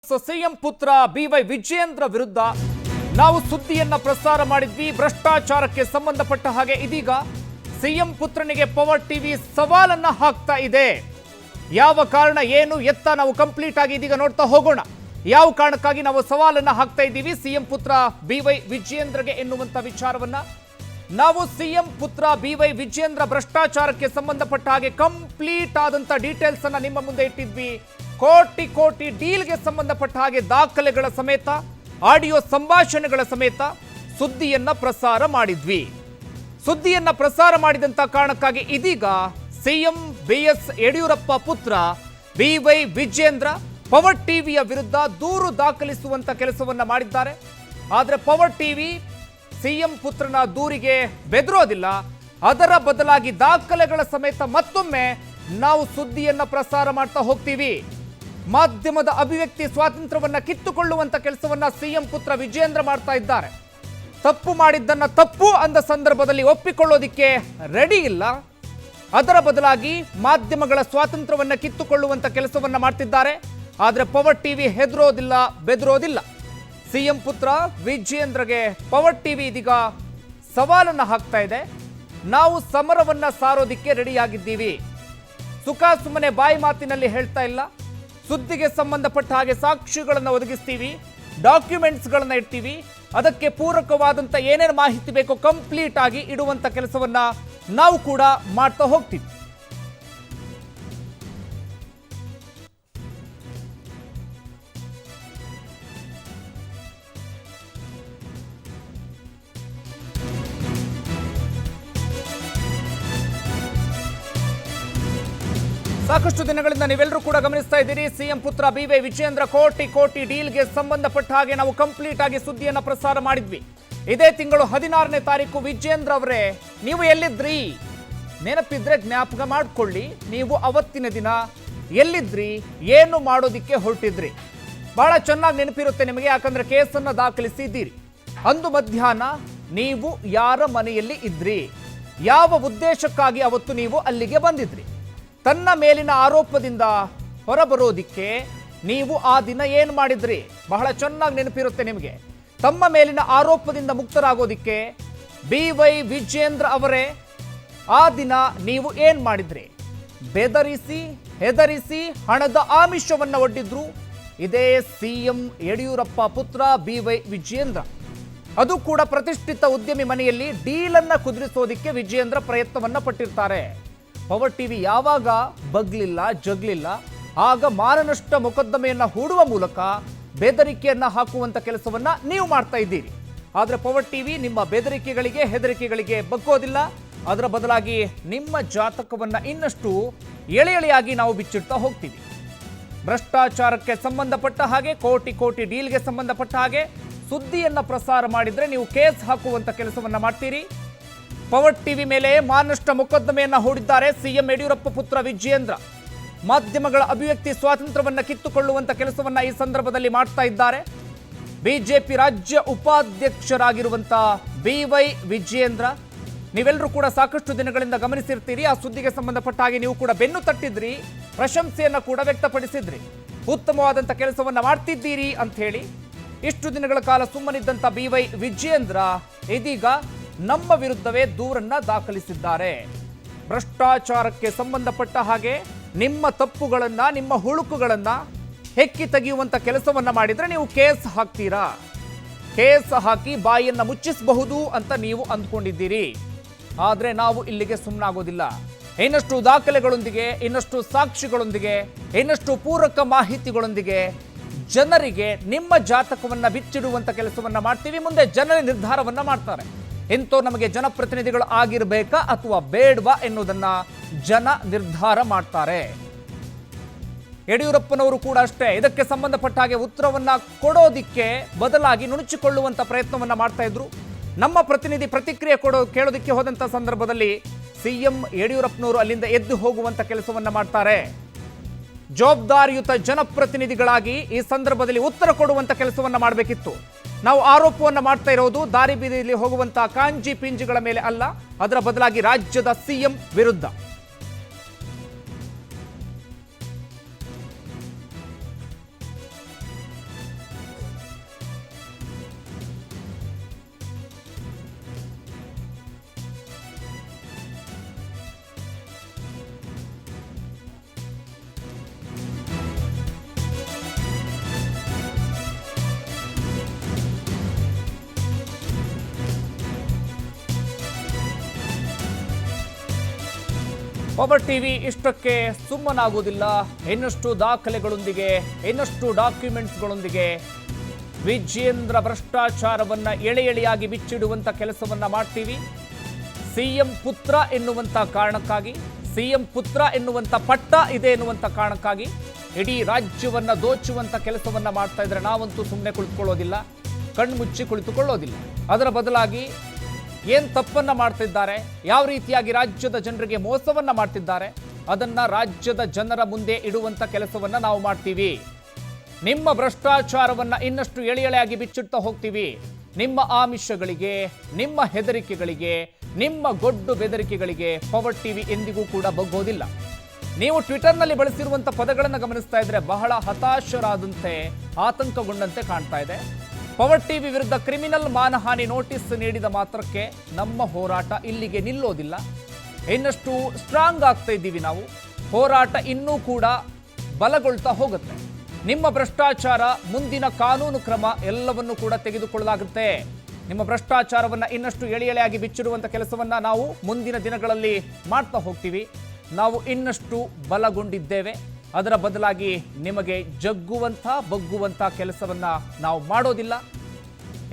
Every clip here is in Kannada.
ಸಿಎಂ ಪುತ್ರ ಬಿವೈ ವಿಜಯೇಂದ್ರ ವಿರುದ್ಧ ನಾವು ಸುದ್ದಿಯನ್ನ ಪ್ರಸಾರ ಮಾಡಿದ್ವಿ. ಭ್ರಷ್ಟಾಚಾರಕ್ಕೆ ಸಂಬಂಧಪಟ್ಟ ಹಾಗೆ ಇದೀಗ ಸಿಎಂ ಪುತ್ರನಿಗೆ ಪವರ್ ಟಿವಿ ಸವಾಲನ್ನ ಹಾಕ್ತಾ ಇದೆ. ಯಾವ ಕಾರಣ ಏನು ಎತ್ತ ನಾವು ಕಂಪ್ಲೀಟ್ ಆಗಿ ಇದೀಗ ನೋಡ್ತಾ ಹೋಗೋಣ. ಯಾವ ಕಾರಣಕ್ಕಾಗಿ ನಾವು ಸವಾಲನ್ನ ಹಾಕ್ತಾ ಇದ್ದೀವಿ ಸಿಎಂ ಪುತ್ರ ಬಿವೈ ವಿಜಯೇಂದ್ರಗೆ ಎನ್ನುವಂತ ವಿಚಾರವನ್ನ ನಾವು ಸಿಎಂ ಪುತ್ರ ಬಿವೈ ವಿಜಯೇಂದ್ರ ಭ್ರಷ್ಟಾಚಾರಕ್ಕೆ ಸಂಬಂಧಪಟ್ಟ ಹಾಗೆ ಕಂಪ್ಲೀಟ್ ಆದಂತ ಡೀಟೇಲ್ಸ್ ಅನ್ನ ನಿಮ್ಮ ಮುಂದೆ ಇಟ್ಟಿದ್ವಿ. ಕೋಟಿ ಕೋಟಿ ಡೀಲ್ಗೆ ಸಂಬಂಧಪಟ್ಟ ಹಾಗೆ ದಾಖಲೆಗಳ ಸಮೇತ ಆಡಿಯೋ ಸಂಭಾಷಣೆಗಳ ಸಮೇತ ಸುದ್ದಿಯನ್ನ ಪ್ರಸಾರ ಮಾಡಿದ್ವಿ. ಸುದ್ದಿಯನ್ನ ಪ್ರಸಾರ ಮಾಡಿದಂತ ಕಾರಣಕ್ಕಾಗಿ ಇದೀಗ ಸಿಎಂ ಬಿಎಸ್ ಯಡಿಯೂರಪ್ಪ ಪುತ್ರ ಬಿವೈ ವಿಜಯೇಂದ್ರ ಪವರ್ ಟಿವಿಯ ವಿರುದ್ಧ ದೂರು ದಾಖಲಿಸುವಂತ ಕೆಲಸವನ್ನ ಮಾಡಿದ್ದಾರೆ. ಆದರೆ ಪವರ್ ಟಿವಿ ಸಿಎಂ ಪುತ್ರನ ದೂರಿಗೆ ಬೆದರೋದಿಲ್ಲ. ಅದರ ಬದಲಾಗಿ ದಾಖಲೆಗಳ ಸಮೇತ ಮತ್ತೊಮ್ಮೆ ನಾವು ಸುದ್ದಿಯನ್ನ ಪ್ರಸಾರ ಮಾಡ್ತಾ ಹೋಗ್ತೀವಿ. ಮಾಧ್ಯಮದ ಅಭಿವ್ಯಕ್ತಿ ಸ್ವಾತಂತ್ರ್ಯವನ್ನ ಕಿತ್ತುಕೊಳ್ಳುವಂತ ಕೆಲಸವನ್ನ ಸಿಎಂ ಪುತ್ರ ವಿಜಯೇಂದ್ರ ಮಾಡ್ತಾ ಇದ್ದಾರೆ. ತಪ್ಪು ಮಾಡಿದ್ದನ್ನ ತಪ್ಪು ಅಂದ ಸಂದರ್ಭದಲ್ಲಿ ಒಪ್ಪಿಕೊಳ್ಳೋದಿಕ್ಕೆ ರೆಡಿ ಇಲ್ಲ. ಅದರ ಬದಲಾಗಿ ಮಾಧ್ಯಮಗಳ ಸ್ವಾತಂತ್ರ್ಯವನ್ನ ಕಿತ್ತುಕೊಳ್ಳುವಂತ ಕೆಲಸವನ್ನ ಮಾಡ್ತಿದ್ದಾರೆ. ಆದರೆ ಪವರ್ ಟಿವಿ ಹೆದರೋದಿಲ್ಲ, ಬೆದರೋದಿಲ್ಲ. ಸಿಎಂ ಪುತ್ರ ವಿಜಯೇಂದ್ರಗೆ ಪವರ್ ಟಿವಿ ಇದೀಗ ಸವಾಲನ್ನ ಹಾಕ್ತಾ ಇದೆ. ನಾವು ಸಮರವನ್ನ ಸಾರೋದಿಕ್ಕೆ ರೆಡಿಯಾಗಿದ್ದೀವಿ. ಸುಖ ಸುಮ್ಮನೆ ಬಾಯಿ ಮಾತಿನಲ್ಲಿ ಹೇಳ್ತಾ ಇಲ್ಲ. ಸುದ್ದಿಗೆ ಸಂಬಂಧಪಟ್ಟ ಹಾಗೆ ಸಾಕ್ಷಿಗಳನ್ನು ಒದಗಿಸ್ತೀವಿ, ಡಾಕ್ಯುಮೆಂಟ್ಸ್ಗಳನ್ನ ಇಡ್ತೀವಿ. ಅದಕ್ಕೆ ಪೂರಕವಾದಂಥ ಏನೇನು ಮಾಹಿತಿ ಬೇಕೋ ಕಂಪ್ಲೀಟ್ ಆಗಿ ಇಡುವಂಥ ಕೆಲಸವನ್ನ ನಾವು ಕೂಡ ಮಾಡ್ತಾ ಹೋಗ್ತೀವಿ. ಸಾಕಷ್ಟು ದಿನಗಳಿಂದ ನೀವೆಲ್ಲರೂ ಕೂಡ ಗಮನಿಸ್ತಾ ಇದ್ದೀರಿ. ಸಿಎಂ ಪುತ್ರ ಬಿವೈ ವಿಜಯೇಂದ್ರ ಕೋಟಿ ಕೋಟಿ ಡೀಲ್ಗೆ ಸಂಬಂಧಪಟ್ಟ ಹಾಗೆ ನಾವು ಕಂಪ್ಲೀಟ್ ಆಗಿ ಸುದ್ದಿಯನ್ನ ಪ್ರಸಾರ ಮಾಡಿದ್ವಿ. ಇದೇ ತಿಂಗಳು 16ನೇ ತಾರೀಕು ವಿಜಯೇಂದ್ರ ಅವರೇ, ನೀವು ಎಲ್ಲಿದ್ರಿ? ನೆನಪಿದ್ರೆ ಜ್ಞಾಪಕ ಮಾಡ್ಕೊಳ್ಳಿ. ನೀವು ಅವತ್ತಿನ ದಿನ ಎಲ್ಲಿದ್ರಿ, ಏನು ಮಾಡೋದಿಕ್ಕೆ ಹೊರಟಿದ್ರಿ? ಬಹಳ ಚೆನ್ನಾಗಿ ನೆನಪಿರುತ್ತೆ ನಿಮಗೆ, ಯಾಕಂದ್ರೆ ಕೇಸನ್ನ ದಾಖಲಿಸಿದ್ದೀರಿ. ಅಂದು ಮಧ್ಯಾಹ್ನ ನೀವು ಯಾರ ಮನೆಯಲ್ಲಿ ಇದ್ರಿ, ಯಾವ ಉದ್ದೇಶಕ್ಕಾಗಿ ಅವತ್ತು ನೀವು ಅಲ್ಲಿಗೆ ಬಂದಿದ್ರಿ? ತನ್ನ ಮೇಲಿನ ಆರೋಪದಿಂದ ಹೊರಬರೋದಿಕ್ಕೆ ನೀವು ಆ ದಿನ ಏನು ಮಾಡಿದ್ರಿ? ಬಹಳ ಚೆನ್ನಾಗಿ ನೆನಪಿರುತ್ತೆ ನಿಮಗೆ. ತಮ್ಮ ಮೇಲಿನ ಆರೋಪದಿಂದ ಮುಕ್ತರಾಗೋದಿಕ್ಕೆ ಬಿವೈ ವಿಜಯೇಂದ್ರ ಅವರೇ ಆ ದಿನ ನೀವು ಏನು ಮಾಡಿದ್ರಿ? ಬೆದರಿಸಿ ಹೆದರಿಸಿ ಹಣದ ಆಮಿಷವನ್ನು ಒಡ್ಡಿದ್ರು ಇದೇ ಸಿಎಂ ಯಡಿಯೂರಪ್ಪ ಪುತ್ರ ಬಿವೈ ವಿಜಯೇಂದ್ರ. ಅದು ಕೂಡ ಪ್ರತಿಷ್ಠಿತ ಉದ್ಯಮಿ ಮನೆಯಲ್ಲಿ ಡೀಲನ್ನು ಕುದುರಿಸೋದಿಕ್ಕೆ ವಿಜಯೇಂದ್ರ ಪ್ರಯತ್ನವನ್ನ ಪಟ್ಟಿರ್ತಾರೆ. ಪವರ್ ಟಿವಿ ಯಾವಾಗ ಬಗ್ಲಿಲ್ಲ, ಜಗ್ಲಿಲ್ಲ, ಆಗ ಮಾನನಷ್ಟ ಮೊಕದ್ದಮೆಯನ್ನ ಹೂಡುವ ಮೂಲಕ ಬೆದರಿಕೆಯನ್ನ ಹಾಕುವಂತ ಕೆಲಸವನ್ನ ನೀವು ಮಾಡ್ತಾ ಇದ್ದೀರಿ. ಆದರೆ ಪವರ್ ಟಿವಿ ನಿಮ್ಮ ಬೆದರಿಕೆಗಳಿಗೆ ಹೆದರಿಕೆಗಳಿಗೆ ಬಗ್ಗೋದಿಲ್ಲ. ಅದರ ಬದಲಾಗಿ ನಿಮ್ಮ ಜಾತಕವನ್ನ ಇನ್ನಷ್ಟು ಎಳೆಯಾಗಿ ನಾವು ಬಿಚ್ಚಿಡ್ತಾ ಹೋಗ್ತೀವಿ. ಭ್ರಷ್ಟಾಚಾರಕ್ಕೆ ಸಂಬಂಧಪಟ್ಟ ಹಾಗೆ ಕೋಟಿ ಕೋಟಿ ಡೀಲ್ಗೆ ಸಂಬಂಧಪಟ್ಟ ಹಾಗೆ ಸುದ್ದಿಯನ್ನ ಪ್ರಸಾರ ಮಾಡಿದ್ರೆ ನೀವು ಕೇಸ್ ಹಾಕುವಂತ ಕೆಲಸವನ್ನ ಮಾಡ್ತೀರಿ. ಪವರ್ ಟಿವಿ ಮೇಲೆ ಮಾನನಷ್ಟ ಮೊಕದ್ದಮೆಯನ್ನ ಹೂಡಿದ್ದಾರೆ ಸಿಎಂ ಯಡಿಯೂರಪ್ಪ ಪುತ್ರ ವಿಜಯೇಂದ್ರ. ಮಾಧ್ಯಮಗಳ ಅಭಿವ್ಯಕ್ತಿ ಸ್ವಾತಂತ್ರ್ಯವನ್ನ ಕಿತ್ತುಕೊಳ್ಳುವಂತ ಕೆಲಸವನ್ನ ಈ ಸಂದರ್ಭದಲ್ಲಿ ಮಾಡ್ತಾ ಇದ್ದಾರೆ. ಬಿಜೆಪಿ ರಾಜ್ಯ ಉಪಾಧ್ಯಕ್ಷರಾಗಿರುವಂತ ಬಿವೈ ವಿಜಯೇಂದ್ರ, ನೀವೆಲ್ಲರೂ ಕೂಡ ಸಾಕಷ್ಟು ದಿನಗಳಿಂದ ಗಮನಿಸಿರ್ತೀರಿ. ಆ ಸುದ್ದಿಗೆ ಸಂಬಂಧಪಟ್ಟ ಹಾಗೆ ನೀವು ಕೂಡ ಬೆನ್ನು ತಟ್ಟಿದ್ರಿ, ಪ್ರಶಂಸೆಯನ್ನ ಕೂಡ ವ್ಯಕ್ತಪಡಿಸಿದ್ರಿ. ಉತ್ತಮವಾದಂಥ ಕೆಲಸವನ್ನ ಮಾಡ್ತಿದ್ದೀರಿ ಅಂತ ಹೇಳಿ ಇಷ್ಟು ದಿನಗಳ ಕಾಲ ಸುಮ್ಮನಿದ್ದಂಥ ಬಿವೈ ವಿಜಯೇಂದ್ರ ಇದೀಗ ನಮ್ಮ ವಿರುದ್ಧವೇ ದೂರನ್ನ ದಾಖಲಿಸಿದ್ದಾರೆ. ಭ್ರಷ್ಟಾಚಾರಕ್ಕೆ ಸಂಬಂಧಪಟ್ಟ ಹಾಗೆ ನಿಮ್ಮ ತಪ್ಪುಗಳನ್ನ, ನಿಮ್ಮ ಹುಳುಕುಗಳನ್ನ ಹೆಕ್ಕಿ ತೆಗೆಯುವಂತ ಕೆಲಸವನ್ನ ಮಾಡಿದ್ರೆ ನೀವು ಕೇಸ್ ಹಾಕ್ತೀರಾ. ಕೇಸ್ ಹಾಕಿ ಬಾಯಿಯನ್ನ ಮುಚ್ಚಿಸಬಹುದು ಅಂತ ನೀವು ಅಂದ್ಕೊಂಡಿದ್ದೀರಿ. ಆದ್ರೆ ನಾವು ಇಲ್ಲಿಗೆ ಸುಮ್ಮನಾಗೋದಿಲ್ಲ. ಇನ್ನಷ್ಟು ದಾಖಲೆಗಳೊಂದಿಗೆ, ಇನ್ನಷ್ಟು ಸಾಕ್ಷಿಗಳೊಂದಿಗೆ, ಇನ್ನಷ್ಟು ಪೂರಕ ಮಾಹಿತಿಗಳೊಂದಿಗೆ ಜನರಿಗೆ ನಿಮ್ಮ ಜಾತಕವನ್ನ ಬಿಚ್ಚಿಡುವಂತ ಕೆಲಸವನ್ನ ಮಾಡ್ತೀವಿ. ಮುಂದೆ ಜನರ ನಿರ್ಧಾರವನ್ನ ಮಾಡ್ತಾರೆ. ಇಂತೋ ನಮಗೆ ಜನಪ್ರತಿನಿಧಿಗಳು ಆಗಿರ್ಬೇಕಾ ಅಥವಾ ಬೇಡವಾ ಎನ್ನುವುದನ್ನ ಜನ ನಿರ್ಧಾರ ಮಾಡ್ತಾರೆ. ಯಡಿಯೂರಪ್ಪನವರು ಕೂಡ ಅಷ್ಟೇ ಇದಕ್ಕೆ ಸಂಬಂಧಪಟ್ಟ ಹಾಗೆ ಉತ್ತರವನ್ನ ಕೊಡೋದಿಕ್ಕೆ ಬದಲಾಗಿ ನುಣುಚಿಕೊಳ್ಳುವಂತ ಪ್ರಯತ್ನವನ್ನ ಮಾಡ್ತಾ ಇದ್ರು. ನಮ್ಮ ಪ್ರತಿನಿಧಿ ಪ್ರತಿಕ್ರಿಯೆ ಕೇಳೋದಿಕ್ಕೆ ಹೋದಂತ ಸಂದರ್ಭದಲ್ಲಿ ಸಿಎಂ ಯಡಿಯೂರಪ್ಪನವರು ಅಲ್ಲಿಂದ ಎದ್ದು ಹೋಗುವಂತ ಕೆಲಸವನ್ನ ಮಾಡ್ತಾರೆ. ಜವಾಬ್ದಾರಿಯುತ ಜನಪ್ರತಿನಿಧಿಗಳಾಗಿ ಈ ಸಂದರ್ಭದಲ್ಲಿ ಉತ್ತರ ಕೊಡುವಂತ ಕೆಲಸವನ್ನ ಮಾಡಬೇಕಿತ್ತು. ನಾವು ಆರೋಪವನ್ನ ಮಾಡ್ತಾ ಇರೋದು ದಾರಿ ಬೀದಿಯಲ್ಲಿ ಹೋಗುವಂತ ಕಾಂಜಿ ಪಿಂಜಿಗಳ ಮೇಲೆ ಅಲ್ಲ, ಅದರ ಬದಲಾಗಿ ರಾಜ್ಯದ ಸಿಎಂ ವಿರುದ್ಧ. ಪವರ್ ಟಿವಿ ಇಷ್ಟಕ್ಕೆ ಸುಮ್ಮನಾಗುವುದಿಲ್ಲ. ಇನ್ನಷ್ಟು ದಾಖಲೆಗಳೊಂದಿಗೆ, ಇನ್ನಷ್ಟು ಡಾಕ್ಯುಮೆಂಟ್ಸ್ಗಳೊಂದಿಗೆ ವಿಜೇಂದ್ರ ಭ್ರಷ್ಟಾಚಾರವನ್ನ ಎಳೆ ಎಳೆಯಾಗಿ ಬಿಚ್ಚಿಡುವಂತ ಕೆಲಸವನ್ನ ಮಾಡ್ತೀವಿ. ಸಿಎಂ ಪುತ್ರ ಎನ್ನುವಂತ ಕಾರಣಕ್ಕಾಗಿ, ಸಿಎಂ ಪುತ್ರ ಎನ್ನುವಂತ ಪಟ್ಟ ಇದೆ ಎನ್ನುವಂತ ಕಾರಣಕ್ಕಾಗಿ ಇಡೀ ರಾಜ್ಯವನ್ನ ದೋಚುವಂತ ಕೆಲಸವನ್ನ ಮಾಡ್ತಾ ಇದ್ರೆ ನಾವಂತೂ ಸುಮ್ಮನೆ ಕುಳಿತುಕೊಳ್ಳೋದಿಲ್ಲ, ಕಣ್ಮುಚ್ಚಿ ಕುಳಿತುಕೊಳ್ಳೋದಿಲ್ಲ. ಅದರ ಬದಲಾಗಿ ಏನ್ ತಪ್ಪನ್ನ ಮಾಡ್ತಿದ್ದಾರೆ, ಯಾವ ರೀತಿಯಾಗಿ ರಾಜ್ಯದ ಜನರಿಗೆ ಮೋಸವನ್ನ ಮಾಡ್ತಿದ್ದಾರೆ, ಅದನ್ನ ರಾಜ್ಯದ ಜನರ ಮುಂದೆ ಇಡುವಂತ ಕೆಲಸವನ್ನ ನಾವು ಮಾಡ್ತೀವಿ. ನಿಮ್ಮ ಭ್ರಷ್ಟಾಚಾರವನ್ನ ಇನ್ನಷ್ಟು ಎಳೆ ಎಳೆಯಾಗಿ ಬಿಚ್ಚಿಡ್ತಾ ಹೋಗ್ತೀವಿ. ನಿಮ್ಮ ಆಮಿಷಗಳಿಗೆ, ನಿಮ್ಮ ಹೆದರಿಕೆಗಳಿಗೆ, ನಿಮ್ಮ ಗೊಡ್ಡು ಬೆದರಿಕೆಗಳಿಗೆ ಪವರ್ ಟಿವಿ ಎಂದಿಗೂ ಕೂಡ ಬಗ್ಗೋದಿಲ್ಲ. ನೀವು ಟ್ವಿಟರ್ನಲ್ಲಿ ಬಳಸಿರುವಂತ ಪದಗಳನ್ನು ಗಮನಿಸ್ತಾ ಇದ್ರೆ ಬಹಳ ಹತಾಶರಾದಂತೆ, ಆತಂಕಗೊಂಡಂತೆ ಕಾಣ್ತಾ ಇದೆ. ಪವರ್ ಟಿವಿ ವಿರುದ್ಧ ಕ್ರಿಮಿನಲ್ ಮಾನಹಾನಿ ನೋಟಿಸ್ ನೀಡಿದ ಮಾತ್ರಕ್ಕೆ ನಮ್ಮ ಹೋರಾಟ ಇಲ್ಲಿಗೆ ನಿಲ್ಲೋದಿಲ್ಲ. ಇನ್ನಷ್ಟು ಸ್ಟ್ರಾಂಗ್ ಆಗ್ತಾ ಇದ್ದೀವಿ ನಾವು. ಹೋರಾಟ ಇನ್ನೂ ಕೂಡ ಬಲಗೊಳ್ತಾ ಹೋಗುತ್ತೆ. ನಿಮ್ಮ ಭ್ರಷ್ಟಾಚಾರ, ಮುಂದಿನ ಕಾನೂನು ಕ್ರಮ ಎಲ್ಲವನ್ನೂ ಕೂಡ ತೆಗೆದುಕೊಳ್ಳಲಾಗುತ್ತೆ. ನಿಮ್ಮ ಭ್ರಷ್ಟಾಚಾರವನ್ನ ಇನ್ನಷ್ಟು ಎಳೆ ಎಳೆಯಾಗಿ ಬಿಚ್ಚಿಡುವಂತ ಕೆಲಸವನ್ನ ನಾವು ಮುಂದಿನ ದಿನಗಳಲ್ಲಿ ಮಾಡ್ತಾ ಹೋಗ್ತೀವಿ. ನಾವು ಇನ್ನಷ್ಟು ಬಲಗೊಂಡಿದ್ದೇವೆ. ಅದರ ಬದಲಾಗಿ ನಿಮಗೆ ಜಗ್ಗುವಂಥ, ಬಗ್ಗುವಂಥ ಕೆಲಸವನ್ನ ನಾವು ಮಾಡೋದಿಲ್ಲ.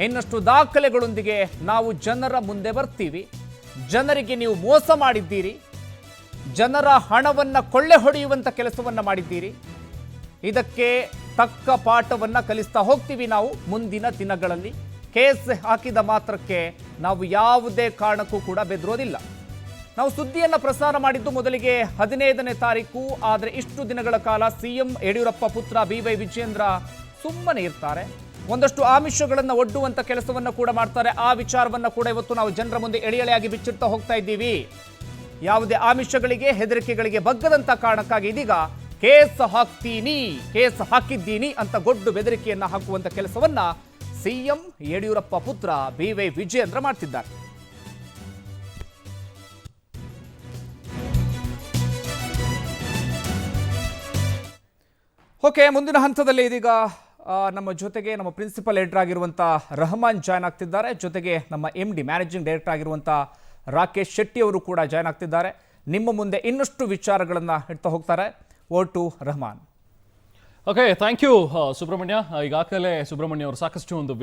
ಇನ್ನಷ್ಟು ದಾಖಲೆಗಳೊಂದಿಗೆ ನಾವು ಜನರ ಮುಂದೆ ಬರ್ತೀವಿ. ಜನರಿಗೆ ನೀವು ಮೋಸ ಮಾಡಿದ್ದೀರಿ, ಜನರ ಹಣವನ್ನ ಕೊಳ್ಳೆ ಹೊಡೆಯುವಂಥ ಕೆಲಸವನ್ನ ಮಾಡಿದ್ದೀರಿ. ಇದಕ್ಕೆ ತಕ್ಕ ಪಾಠವನ್ನ ಕಲಿಸ್ತಾ ಹೋಗ್ತೀವಿ ನಾವು ಮುಂದಿನ ದಿನಗಳಲ್ಲಿ. ಕೇಸ್ ಹಾಕಿದ ಮಾತ್ರಕ್ಕೆ ನಾವು ಯಾವುದೇ ಕಾರಣಕ್ಕೂ ಕೂಡ ಬೆದರೋದಿಲ್ಲ. ನಾವು ಸುದ್ದಿಯನ್ನು ಪ್ರಸಾರ ಮಾಡಿದ್ದು ಮೊದಲಿಗೆ 15ನೇ ತಾರೀಕು. ಆದರೆ ಇಷ್ಟು ದಿನಗಳ ಕಾಲ ಸಿಎಂ ಯಡಿಯೂರಪ್ಪ ಪುತ್ರ BY ವಿಜೇಂದ್ರ ಸುಮ್ಮನೆ ಇರ್ತಾರೆ. ಒಂದಷ್ಟು ಆಮಿಷಗಳನ್ನು ಒಡ್ಡುವಂತ ಕೆಲಸವನ್ನು ಕೂಡ ಮಾಡ್ತಾರೆ. ಆ ವಿಚಾರವನ್ನು ಕೂಡ ಇವತ್ತು ನಾವು ಜನರ ಮುಂದೆ ಎಳೆ ಎಳೆಯಾಗಿ ಬಿಚ್ಚಿಡ್ತಾ ಹೋಗ್ತಾ ಇದ್ದೀವಿ. ಯಾವುದೇ ಆಮಿಷಗಳಿಗೆ, ಹೆದರಿಕೆಗಳಿಗೆ ಬಗ್ಗದಂತ ಕಾರಣಕ್ಕಾಗಿ ಇದೀಗ ಕೇಸ್ ಹಾಕಿದ್ದೀನಿ ಅಂತ ಗೊಡ್ಡು ಬೆದರಿಕೆಯನ್ನ ಹಾಕುವಂತ ಕೆಲಸವನ್ನ ಸಿಎಂ ಯಡಿಯೂರಪ್ಪ ಪುತ್ರ BY ವಿಜೇಂದ್ರ ಮಾಡ್ತಿದ್ದಾರೆ. ಓಕೆ, ಮುಂದಿನ ಹಂತದಲ್ಲಿ ಇದೀಗ ನಮ್ಮ ಜೊತೆಗೆ ನಮ್ಮ ಪ್ರಿನ್ಸಿಪಲ್ ಎಡಿಟರ್ ಆಗಿರುವಂಥ ರಹಮಾನ್ ಜಾಯ್ನ್ ಆಗ್ತಿದ್ದಾರೆ. ಜೊತೆಗೆ ನಮ್ಮ MD ಮ್ಯಾನೇಜಿಂಗ್ ಡೈರೆಕ್ಟರ್ ಆಗಿರುವಂಥ ರಾಕೇಶ್ ಶೆಟ್ಟಿ ಅವರು ಕೂಡ ಜಾಯ್ನ್ ಆಗ್ತಿದ್ದಾರೆ. ನಿಮ್ಮ ಮುಂದೆ ಇನ್ನಷ್ಟು ವಿಚಾರಗಳನ್ನು ಇಡ್ತಾ ಹೋಗ್ತಾರೆ. Over to Rahman. Okay, thank you Subrahmanya. ಈಗಾಗಲೇ ಸುಬ್ರಹ್ಮಣ್ಯ ಅವರು ಸಾಕಷ್ಟು ಒಂದು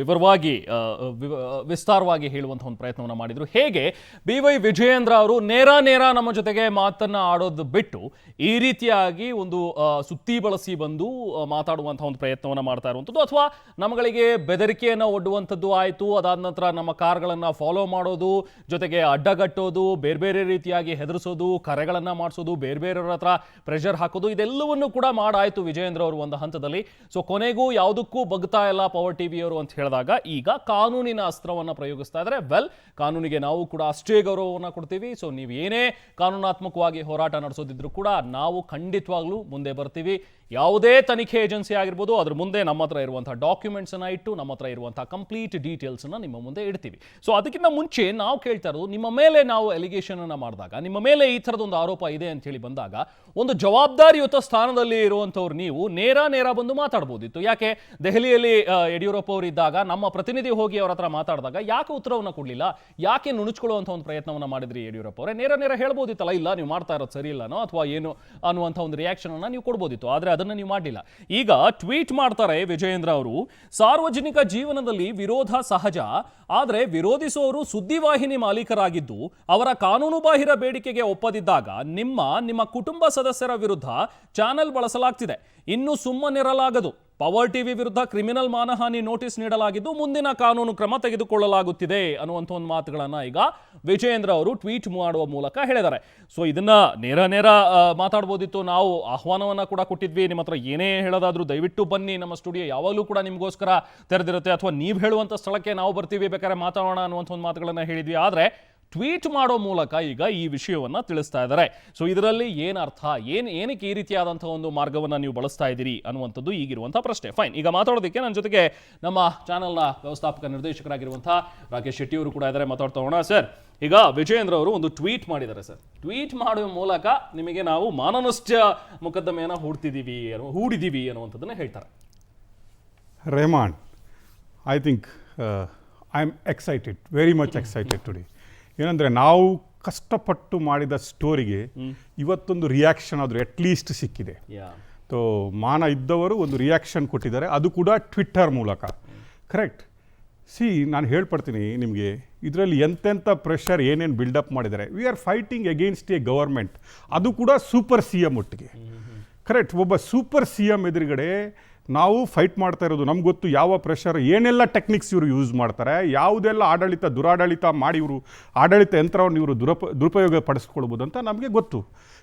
ವಿಸ್ತಾರವಾಗಿ ಹೇಳುವಂತಹ ಒಂದು ಪ್ರಯತ್ನವನ್ನು ಮಾಡಿದ್ರು. ಹೇಗೆ BY ವಿಜಯೇಂದ್ರ ಅವರು ನೇರ ನಮ್ಮ ಜೊತೆಗೆ ಮಾತನ್ನ ಆಡೋದು ಬಿಟ್ಟು ಈ ರೀತಿಯಾಗಿ ಒಂದು ಸುತ್ತಿ ಬಳಸಿ ಬಂದು ಮಾತಾಡುವಂತಹ ಒಂದು ಪ್ರಯತ್ನವನ್ನು ಮಾಡ್ತಾ ಇರುವಂಥದ್ದು, ಅಥವಾ ನಮ್ಮಗಳಿಗೆ ಬೆದರಿಕೆಯನ್ನು ಒಡ್ಡುವಂಥದ್ದು ಆಯಿತು. ಅದಾದ ನಂತರ ನಮ್ಮ ಕಾರ್ಗಳನ್ನು ಫಾಲೋ ಮಾಡೋದು, ಜೊತೆಗೆ ಅಡ್ಡಗಟ್ಟೋದು, ಬೇರೆ ಬೇರೆ ರೀತಿಯಾಗಿ ಹೆದರಿಸೋದು, ಕರೆಗಳನ್ನು ಮಾಡಿಸೋದು, ಬೇರೆ ಬೇರೆಯವ್ರ ಹತ್ರ ಪ್ರೆಷರ್ ಹಾಕೋದು, ಇದೆಲ್ಲವನ್ನು ಕೂಡ ಮಾಡಾಯಿತು ವಿಜಯೇಂದ್ರ ಅವರು ಒಂದು ಹಂತದಲ್ಲಿ. ಸೊ ಕೊನೆಗೂ ಯಾವುದಕ್ಕೂ ಬಗ್ತಾ ಇಲ್ಲ ಪವರ್ ಟಿವಿಯವರು ಅಂತ ಹೇಳಿದಾಗ ಈಗ ಕಾನೂನಿನ ಅಸ್ತ್ರವನ್ನ ಪ್ರಯೋಗಿಸ್ತಾ ಇದ್ದಾರೆ. ಕಾನೂನಿಗೆ ನಾವು ಕೂಡ ಅಷ್ಟೇ ಗೌರವವನ್ನು ಕೊಡ್ತೀವಿ. ಸೊ ನೀವು ಏನೇ ಕಾನೂನಾತ್ಮಕವಾಗಿ ಹೋರಾಟ ನಡೆಸೋದಿದ್ರು ಕೂಡ ನಾವು ಖಂಡಿತವಾಗ್ಲೂ ಮುಂದೆ ಬರ್ತೀವಿ. ಯಾವುದೇ ತನಿಖೆ ಏಜೆನ್ಸಿ ಆಗಿರ್ಬೋದು, ಅದ್ರ ಮುಂದೆ ನಮ್ಮ ಹತ್ರ ಇರುವಂತಹ ಡಾಕ್ಯುಮೆಂಟ್ಸ್ ಅನ್ನ ಇಟ್ಟು, ನಮ್ಮ ಹತ್ರ ಇರುವಂತಹ ಕಂಪ್ಲೀಟ್ ಡೀಟೇಲ್ಸ್ ಅನ್ನ ನಿಮ್ಮ ಮುಂದೆ ಇಡ್ತೀವಿ. ಸೊ ಅದಕ್ಕಿಂತ ಮುಂಚೆ ನಾವು ಕೇಳ್ತಾ ಇರೋದು, ನಿಮ್ಮ ಮೇಲೆ ನಾವು ಎಲಿಗೇಷನ್ ಅನ್ನ ಮಾಡಿದಾಗ, ನಿಮ್ಮ ಮೇಲೆ ಈ ಥರದೊಂದು ಆರೋಪ ಇದೆ ಅಂತ ಹೇಳಿ ಬಂದಾಗ, ಒಂದು ಜವಾಬ್ದಾರಿಯುತ ಸ್ಥಾನದಲ್ಲಿ ಇರುವಂತವ್ರು ನೀವು ನೇರ ಬಂದು ಮಾತಾಡ್ಬೋದಿತ್ತು. ಯಾಕೆ ದೆಹಲಿಯಲ್ಲಿ ಯಡಿಯೂರಪ್ಪ ಅವರು ಇದ್ದಾಗ ನಮ್ಮ ಪ್ರತಿನಿಧಿ ಹೋಗಿ ಅವರ ಹತ್ರ ಮಾತಾಡಿದಾಗ ಯಾಕೆ ಉತ್ತರವನ್ನ ಕೊಡ್ಲಿಲ್ಲ, ಯಾಕೆ ನುಣುಚ್ಕೊಳ್ಳುವಂತ ಒಂದು ಪ್ರಯತ್ನವನ್ನ ಮಾಡಿದ್ರಿ ಯಡಿಯೂರಪ್ಪ ಅವರೇ? ನೇರ ಹೇಳ್ಬೋದಿತ್ತಲ್ಲ, ಇಲ್ಲ ನೀವು ಮಾಡ್ತಾ ಇರೋದು ಸರಿ ಇಲ್ಲನೋ ಅಥವಾ ಏನು ಅನ್ನುವಂಥ ಒಂದು ರಿಯಾಕ್ಷನ್ ಅನ್ನ ನೀವು ಕೊಡ್ಬೋದಿತ್ತು. ಆದ್ರೆ ಅದನ್ನ ನೀವು ಮಾಡಲಿಲ್ಲ. ಈಗ ಟ್ವೀಟ್ ಮಾಡ್ತಾರೆ ವಿಜಯೇಂದ್ರ ಅವರು, ಸಾರ್ವಜನಿಕ ಜೀವನದಲ್ಲಿ ವಿರೋಧ ಸಹಜ, ಆದರೆ ವಿರೋಧಿಸುವವರು ಸುದ್ದಿವಾಹಿನಿ ಮಾಲೀಕರಾಗಿದ್ದು ಅವರ ಕಾನೂನು ಬಾಹಿರ ಬೇಡಿಕೆಗೆ ಒಪ್ಪದಿದ್ದಾಗ ನಿಮ್ಮ ಕುಟುಂಬ ಸದಸ್ಯರ ವಿರುದ್ಧ ಚಾನೆಲ್ ಬಳಸಲಾಗ್ತಿದೆ. ಇನ್ನು ಸುಮ್ಮನಿರಲಾಗದು. ಪವರ್ ಟಿವಿ ವಿರುದ್ಧ ಕ್ರಿಮಿನಲ್ ಮಾನಹಾನಿ ನೋಟಿಸ್ ನೀಡಲಾಗಿದ್ದು ಮುಂದಿನ ಕಾನೂನು ಕ್ರಮ ತೆಗೆದುಕೊಳ್ಳಲಾಗುತ್ತಿದೆ ಅನ್ನುವಂಥ ಒಂದು ಮಾತುಗಳನ್ನ ಈಗ ವಿಜಯೇಂದ್ರ ಅವರು ಟ್ವೀಟ್ ಮಾಡುವ ಮೂಲಕ ಹೇಳಿದ್ದಾರೆ. ಸೊ ಇದನ್ನ ನೇರ ಮಾತಾಡ್ಬೋದಿತ್ತು. ನಾವು ಆಹ್ವಾನವನ್ನ ಕೂಡ ಕೊಟ್ಟಿದ್ವಿ, ನಿಮ್ಮ ಹತ್ರ ಏನೇ ಹೇಳೋದಾದ್ರೂ ದಯವಿಟ್ಟು ಬನ್ನಿ, ನಮ್ಮ ಸ್ಟುಡಿಯೋ ಯಾವಾಗಲೂ ಕೂಡ ನಿಮಗೋಸ್ಕರ ತೆರೆದಿರುತ್ತೆ, ಅಥವಾ ನೀವು ಹೇಳುವಂಥ ಸ್ಥಳಕ್ಕೆ ನಾವು ಬರ್ತೀವಿ, ಬೇಕಾದ್ರೆ ಮಾತಾಡೋಣ ಅನ್ನುವಂಥ ಒಂದು ಮಾತುಗಳನ್ನ ಹೇಳಿದ್ವಿ. ಆದರೆ ಟ್ವೀಟ್ ಮಾಡೋ ಮೂಲಕ ಈಗ ಈ ವಿಷಯವನ್ನ ತಿಳಿಸ್ತಾ ಇದ್ದಾರೆ. ಸೊ ಇದರಲ್ಲಿ ಏನು ಅರ್ಥ, ಏನಕ್ಕೆ ಈ ರೀತಿಯಾದಂತಹ ಒಂದು ಮಾರ್ಗವನ್ನ ನೀವು ಬಳಸ್ತಾ ಇದ್ದೀರಿ ಅನ್ನುವಂಥದ್ದು ಈಗಿರುವಂತಹ ಪ್ರಶ್ನೆ. ಫೈನ್, ಈಗ ಮಾತಾಡೋದಕ್ಕೆ ನನ್ನ ಜೊತೆಗೆ ನಮ್ಮ ಚಾನೆಲ್ನ ವ್ಯವಸ್ಥಾಪಕ ನಿರ್ದೇಶಕರಾಗಿರುವಂತಹ ರಾಕೇಶ್ ಶೆಟ್ಟಿ ಅವರು ಕೂಡ ಇದ್ದಾರೆ. ಮಾತಾಡ್ತಾ ಹೋಗೋಣ. ಸರ್, ಈಗ ವಿಜಯೇಂದ್ರ ಅವರು ಒಂದು ಟ್ವೀಟ್ ಮಾಡಿದ್ದಾರೆ. ಸರ್, ಟ್ವೀಟ್ ಮಾಡುವ ಮೂಲಕ ನಿಮಗೆ ನಾವು ಮಾನನಷ್ಟ ಮೊಕದ್ದಮೆಯನ್ನು ಹೂಡಿದೀವಿ ಅನ್ನುವಂಥದ್ದನ್ನ ಹೇಳ್ತಾರೆ. Rehman, I think I am excited, very much excited today. ಏನಂದರೆ ನಾವು ಕಷ್ಟಪಟ್ಟು ಮಾಡಿದ ಸ್ಟೋರಿಗೆ ಇವತ್ತೊಂದು ರಿಯಾಕ್ಷನ್ ಆದರೂ ಅಟ್ಲೀಸ್ಟ್ ಸಿಕ್ಕಿದೆ. ಸೊ ಮಾನ ಇದ್ದವರು ಒಂದು ರಿಯಾಕ್ಷನ್ ಕೊಟ್ಟಿದ್ದಾರೆ, ಅದು ಕೂಡ ಟ್ವಿಟ್ಟರ್ ಮೂಲಕ. ಕರೆಕ್ಟ್. ನಾನು ಹೇಳ್ಪಡ್ತೀನಿ ನಿಮಗೆ, ಇದರಲ್ಲಿ ಎಂತೆಂಥ ಪ್ರೆಷರ್ ಏನೇನು ಬಿಲ್ಡಪ್ ಮಾಡಿದ್ದಾರೆ. We are fighting against A government, ಅದು ಕೂಡ ಸೂಪರ್ ಸಿ ಎಮ್ ಒಟ್ಟಿಗೆ. ಕರೆಕ್ಟ್. ಒಬ್ಬ ಸೂಪರ್ ಸಿ ಎಮ್ ಎದುರುಗಡೆ ನಾವು ಫೈಟ್ ಮಾಡ್ತಾ ಇರೋದು. ನಮ್ಗೆ ಗೊತ್ತು ಯಾವ ಪ್ರೆಷರ್, ಏನೆಲ್ಲ ಟೆಕ್ನಿಕ್ಸ್ ಇವರು ಯೂಸ್ ಮಾಡ್ತಾರೆ, ಯಾವುದೆಲ್ಲ ದುರಾಡಳಿತ ಮಾಡಿ ಇವರು ಆಡಳಿತ ಯಂತ್ರವನ್ನು ಇವರು ದುರುಪಯೋಗ ಪಡಿಸ್ಕೊಳ್ಬೋದು ಅಂತ ನಮಗೆ ಗೊತ್ತು.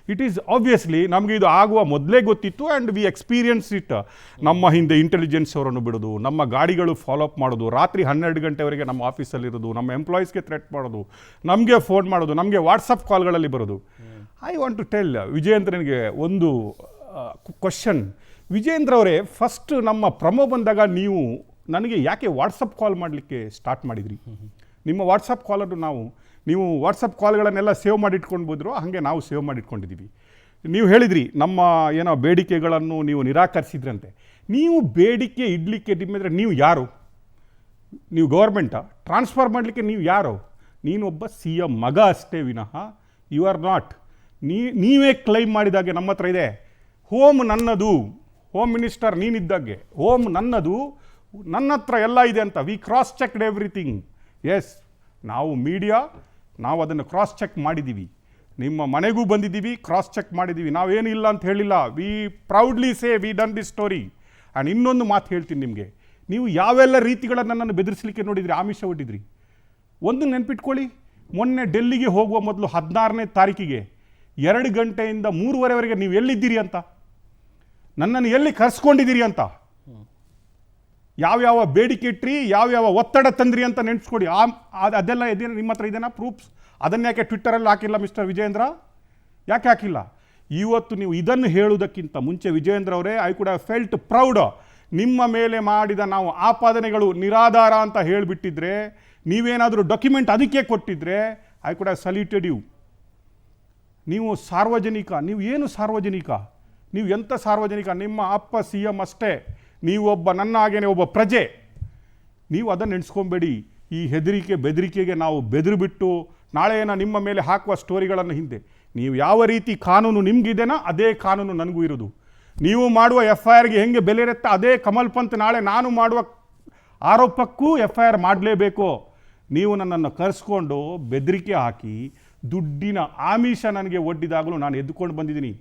ಇಟ್ ಈಸ್ ಆಬ್ವಿಯಸ್ಲಿ ನಮಗೆ ಇದು ಆಗುವ ಮೊದಲೇ ಗೊತ್ತಿತ್ತು. And we experience it. ನಮ್ಮ ಹಿಂದೆ ಇಂಟೆಲಿಜೆನ್ಸ್ ಅವರನ್ನು ಬಿಡೋದು, ನಮ್ಮ ಗಾಡಿಗಳು ಫಾಲೋಅಪ್ ಮಾಡೋದು, ರಾತ್ರಿ 12 ಗಂಟೆವರೆಗೆ ನಮ್ಮ ಆಫೀಸಲ್ಲಿರೋದು, ನಮ್ಮ ಎಂಪ್ಲಾಯೀಸ್ಗೆ ಥ್ರೆಟ್ ಮಾಡೋದು, ನಮಗೆ ಫೋನ್ ಮಾಡೋದು, ನಮಗೆ ವಾಟ್ಸಪ್ ಕಾಲ್ಗಳಲ್ಲಿ ಬರೋದು. ಐ ವಾಂಟ್ ಟು ಟೆಲ್ ವಿಜಯೇಂದ್ರನಿಗೆ ಒಂದು ಕ್ವಶನ್. ವಿಜಯೇಂದ್ರ ಅವರೇ, ಫಸ್ಟ್ ನಮ್ಮ ಪ್ರಮೋ ಬಂದಾಗ ನೀವು ನನಗೆ ಯಾಕೆ ವಾಟ್ಸಪ್ ಕಾಲ್ ಮಾಡಲಿಕ್ಕೆ ಸ್ಟಾರ್ಟ್ ಮಾಡಿದ್ರಿ? ನಿಮ್ಮ ವಾಟ್ಸಪ್ ಕಾಲನ್ನು ನೀವು ವಾಟ್ಸಪ್ ಕಾಲ್ಗಳನ್ನೆಲ್ಲ ಸೇವ್ ಮಾಡಿಟ್ಕೊಂಡ್ಬೋದ್ರು, ಹಾಗೆ ನಾವು ಸೇವ್ ಮಾಡಿಟ್ಕೊಂಡಿದ್ದೀವಿ. ನೀವು ಹೇಳಿದ್ರಿ ನಮ್ಮ ಏನೋ ಬೇಡಿಕೆಗಳನ್ನು ನೀವು ನಿರಾಕರಿಸಿದ್ರಂತೆ. ನೀವು ಬೇಡಿಕೆ ಇಡಲಿಕ್ಕೆ ನಿಮ್ಮಿದ್ರೆ ನೀವು ಯಾರು? ನೀವು ಗೌರ್ಮೆಂಟಾ? ಟ್ರಾನ್ಸ್ಫರ್ ಮಾಡಲಿಕ್ಕೆ ನೀವು ಯಾರು? ನೀನೊಬ್ಬ ಸಿ ಎಮ್ ಮಗ ಅಷ್ಟೇ ವಿನಃ ಯು ಆರ್ ನಾಟ್. ನೀವೇ ಕ್ಲೈಮ್ ಮಾಡಿದಾಗೆ ನಮ್ಮ ಹತ್ರ ಇದೆ, ಹೋಮ್ ನನ್ನದು, ಹೋಮ್ ಮಿನಿಸ್ಟರ್ ನೀನಿದ್ದಾಗೆ, ಹೋಮ್ ನನ್ನದು, ನನ್ನ ಹತ್ರ ಎಲ್ಲ ಇದೆ ಅಂತ. We cross checked everything. Yes, ನಾವು ಮೀಡಿಯಾ, ನಾವು ಅದನ್ನು ಕ್ರಾಸ್ ಚೆಕ್ ಮಾಡಿದ್ದೀವಿ. ನಿಮ್ಮ ಮನೆಗೂ ಬಂದಿದ್ದೀವಿ, ಕ್ರಾಸ್ ಚೆಕ್ ಮಾಡಿದ್ದೀವಿ. ನಾವೇನು ಇಲ್ಲ ಅಂತ ಹೇಳಿಲ್ಲ. We proudly say we done this story. And ಇನ್ನೊಂದು ಮಾತು ಹೇಳ್ತೀನಿ ನಿಮಗೆ, ನೀವು ಯಾವೆಲ್ಲ ರೀತಿಗಳನ್ನು ನನ್ನನ್ನು ಬೆದರಿಸಲಿಕ್ಕೆ ನೋಡಿದ್ರಿ, ಆಮಿಷ ಒಡ್ಡಿದ್ರಿ. ಒಂದು ನೆನ್ಪಿಟ್ಕೊಳ್ಳಿ, ಮೊನ್ನೆ ಡೆಲ್ಲಿಗೆ ಹೋಗುವ ಮೊದಲು 16ನೇ ತಾರೀಕಿಗೆ 2 ಗಂಟೆಯಿಂದ 3:30ವರೆಗೆ ನೀವು ಎಲ್ಲಿದ್ದೀರಿ ಅಂತ, ನನ್ನನ್ನು ಎಲ್ಲಿ ಕರೆಸ್ಕೊಂಡಿದ್ದೀರಿ ಅಂತ, ಯಾವ್ಯಾವ ಬೇಡಿಕೆ ಇಟ್ರಿ, ಯಾವ್ಯಾವ ಒತ್ತಡ ತಂದ್ರಿ ಅಂತ ನೆನೆಸ್ಕೊಡಿ. ಅದೆಲ್ಲ ಇದೇನು ನಿಮ್ಮ ಹತ್ರ ಇದೆನಾ ಪ್ರೂಫ್ಸ್? ಅದನ್ನು ಯಾಕೆ ಟ್ವಿಟ್ಟರಲ್ಲಿ ಹಾಕಿಲ್ಲ ಮಿಸ್ಟರ್ ವಿಜಯೇಂದ್ರ? ಯಾಕೆ ಹಾಕಿಲ್ಲ? ಇವತ್ತು ನೀವು ಇದನ್ನು ಹೇಳುವುದಕ್ಕಿಂತ ಮುಂಚೆ ವಿಜಯೇಂದ್ರ ಅವರೇ, I could have felt proud. ನಿಮ್ಮ ಮೇಲೆ ಮಾಡಿದ ನಾವು ಆಪಾದನೆಗಳು ನಿರಾಧಾರ ಅಂತ ಹೇಳಿಬಿಟ್ಟಿದ್ರೆ, ನೀವೇನಾದರೂ ಡಾಕ್ಯುಮೆಂಟ್ ಅದಕ್ಕೆ ಕೊಟ್ಟಿದ್ರೆ, ಐ ಕುಡ್ ಹ್ಯಾವ್ ಸಲ್ಯೂಟೆಡ್ ಯು. ನೀವು ಸಾರ್ವಜನಿಕ, ನೀವು ಏನು ಸಾರ್ವಜನಿಕ? ನೀವು ಎಂಥ ಸಾರ್ವಜನಿಕ? ನಿಮ್ಮ ಅಪ್ಪ ಸಿ ಎಮ್ ಅಷ್ಟೇ, ನೀವು ನನ್ನ ಹಾಗೇನೆ ಒಬ್ಬ ಪ್ರಜೆ. ನೀವು ಅದನ್ನು ನೆನೆಸ್ಕೊಬೇಡಿ. ಈ ಹೆದರಿಕೆ ಬೆದರಿಕೆಗೆ ನಾವು ಬೆದರು ಬಿಟ್ಟು ನಾಳೆ ನಿಮ್ಮ ಮೇಲೆ ಹಾಕುವ ಸ್ಟೋರಿಗಳನ್ನು ಹಿಂದೆ ನೀವು ಯಾವ ರೀತಿ ಕಾನೂನು ನಿಮಗಿದೆನಾ ಅದೇ ಕಾನೂನು ನನಗೂ ಇರೋದು. ನೀವು ಮಾಡುವ FIRಗೆ ಹೆಂಗೆ ಬೆಲೆ ಇರುತ್ತೆ, ಅದೇ ಕಮಲ್ ಪಂತ್ ನಾಳೆ ನಾನು ಮಾಡುವ ಆರೋಪಕ್ಕೂ FIR ಮಾಡಲೇಬೇಕು. ನೀವು ನನ್ನನ್ನು ಕರೆಸ್ಕೊಂಡು ಬೆದರಿಕೆ ಹಾಕಿ ದುಡ್ಡಿನ ಆಮಿಷ ನನಗೆ ಒಡ್ಡಿದಾಗಲೂ ನಾನು ಎದ್ದುಕೊಂಡು ಬಂದಿದ್ದೀನಿ.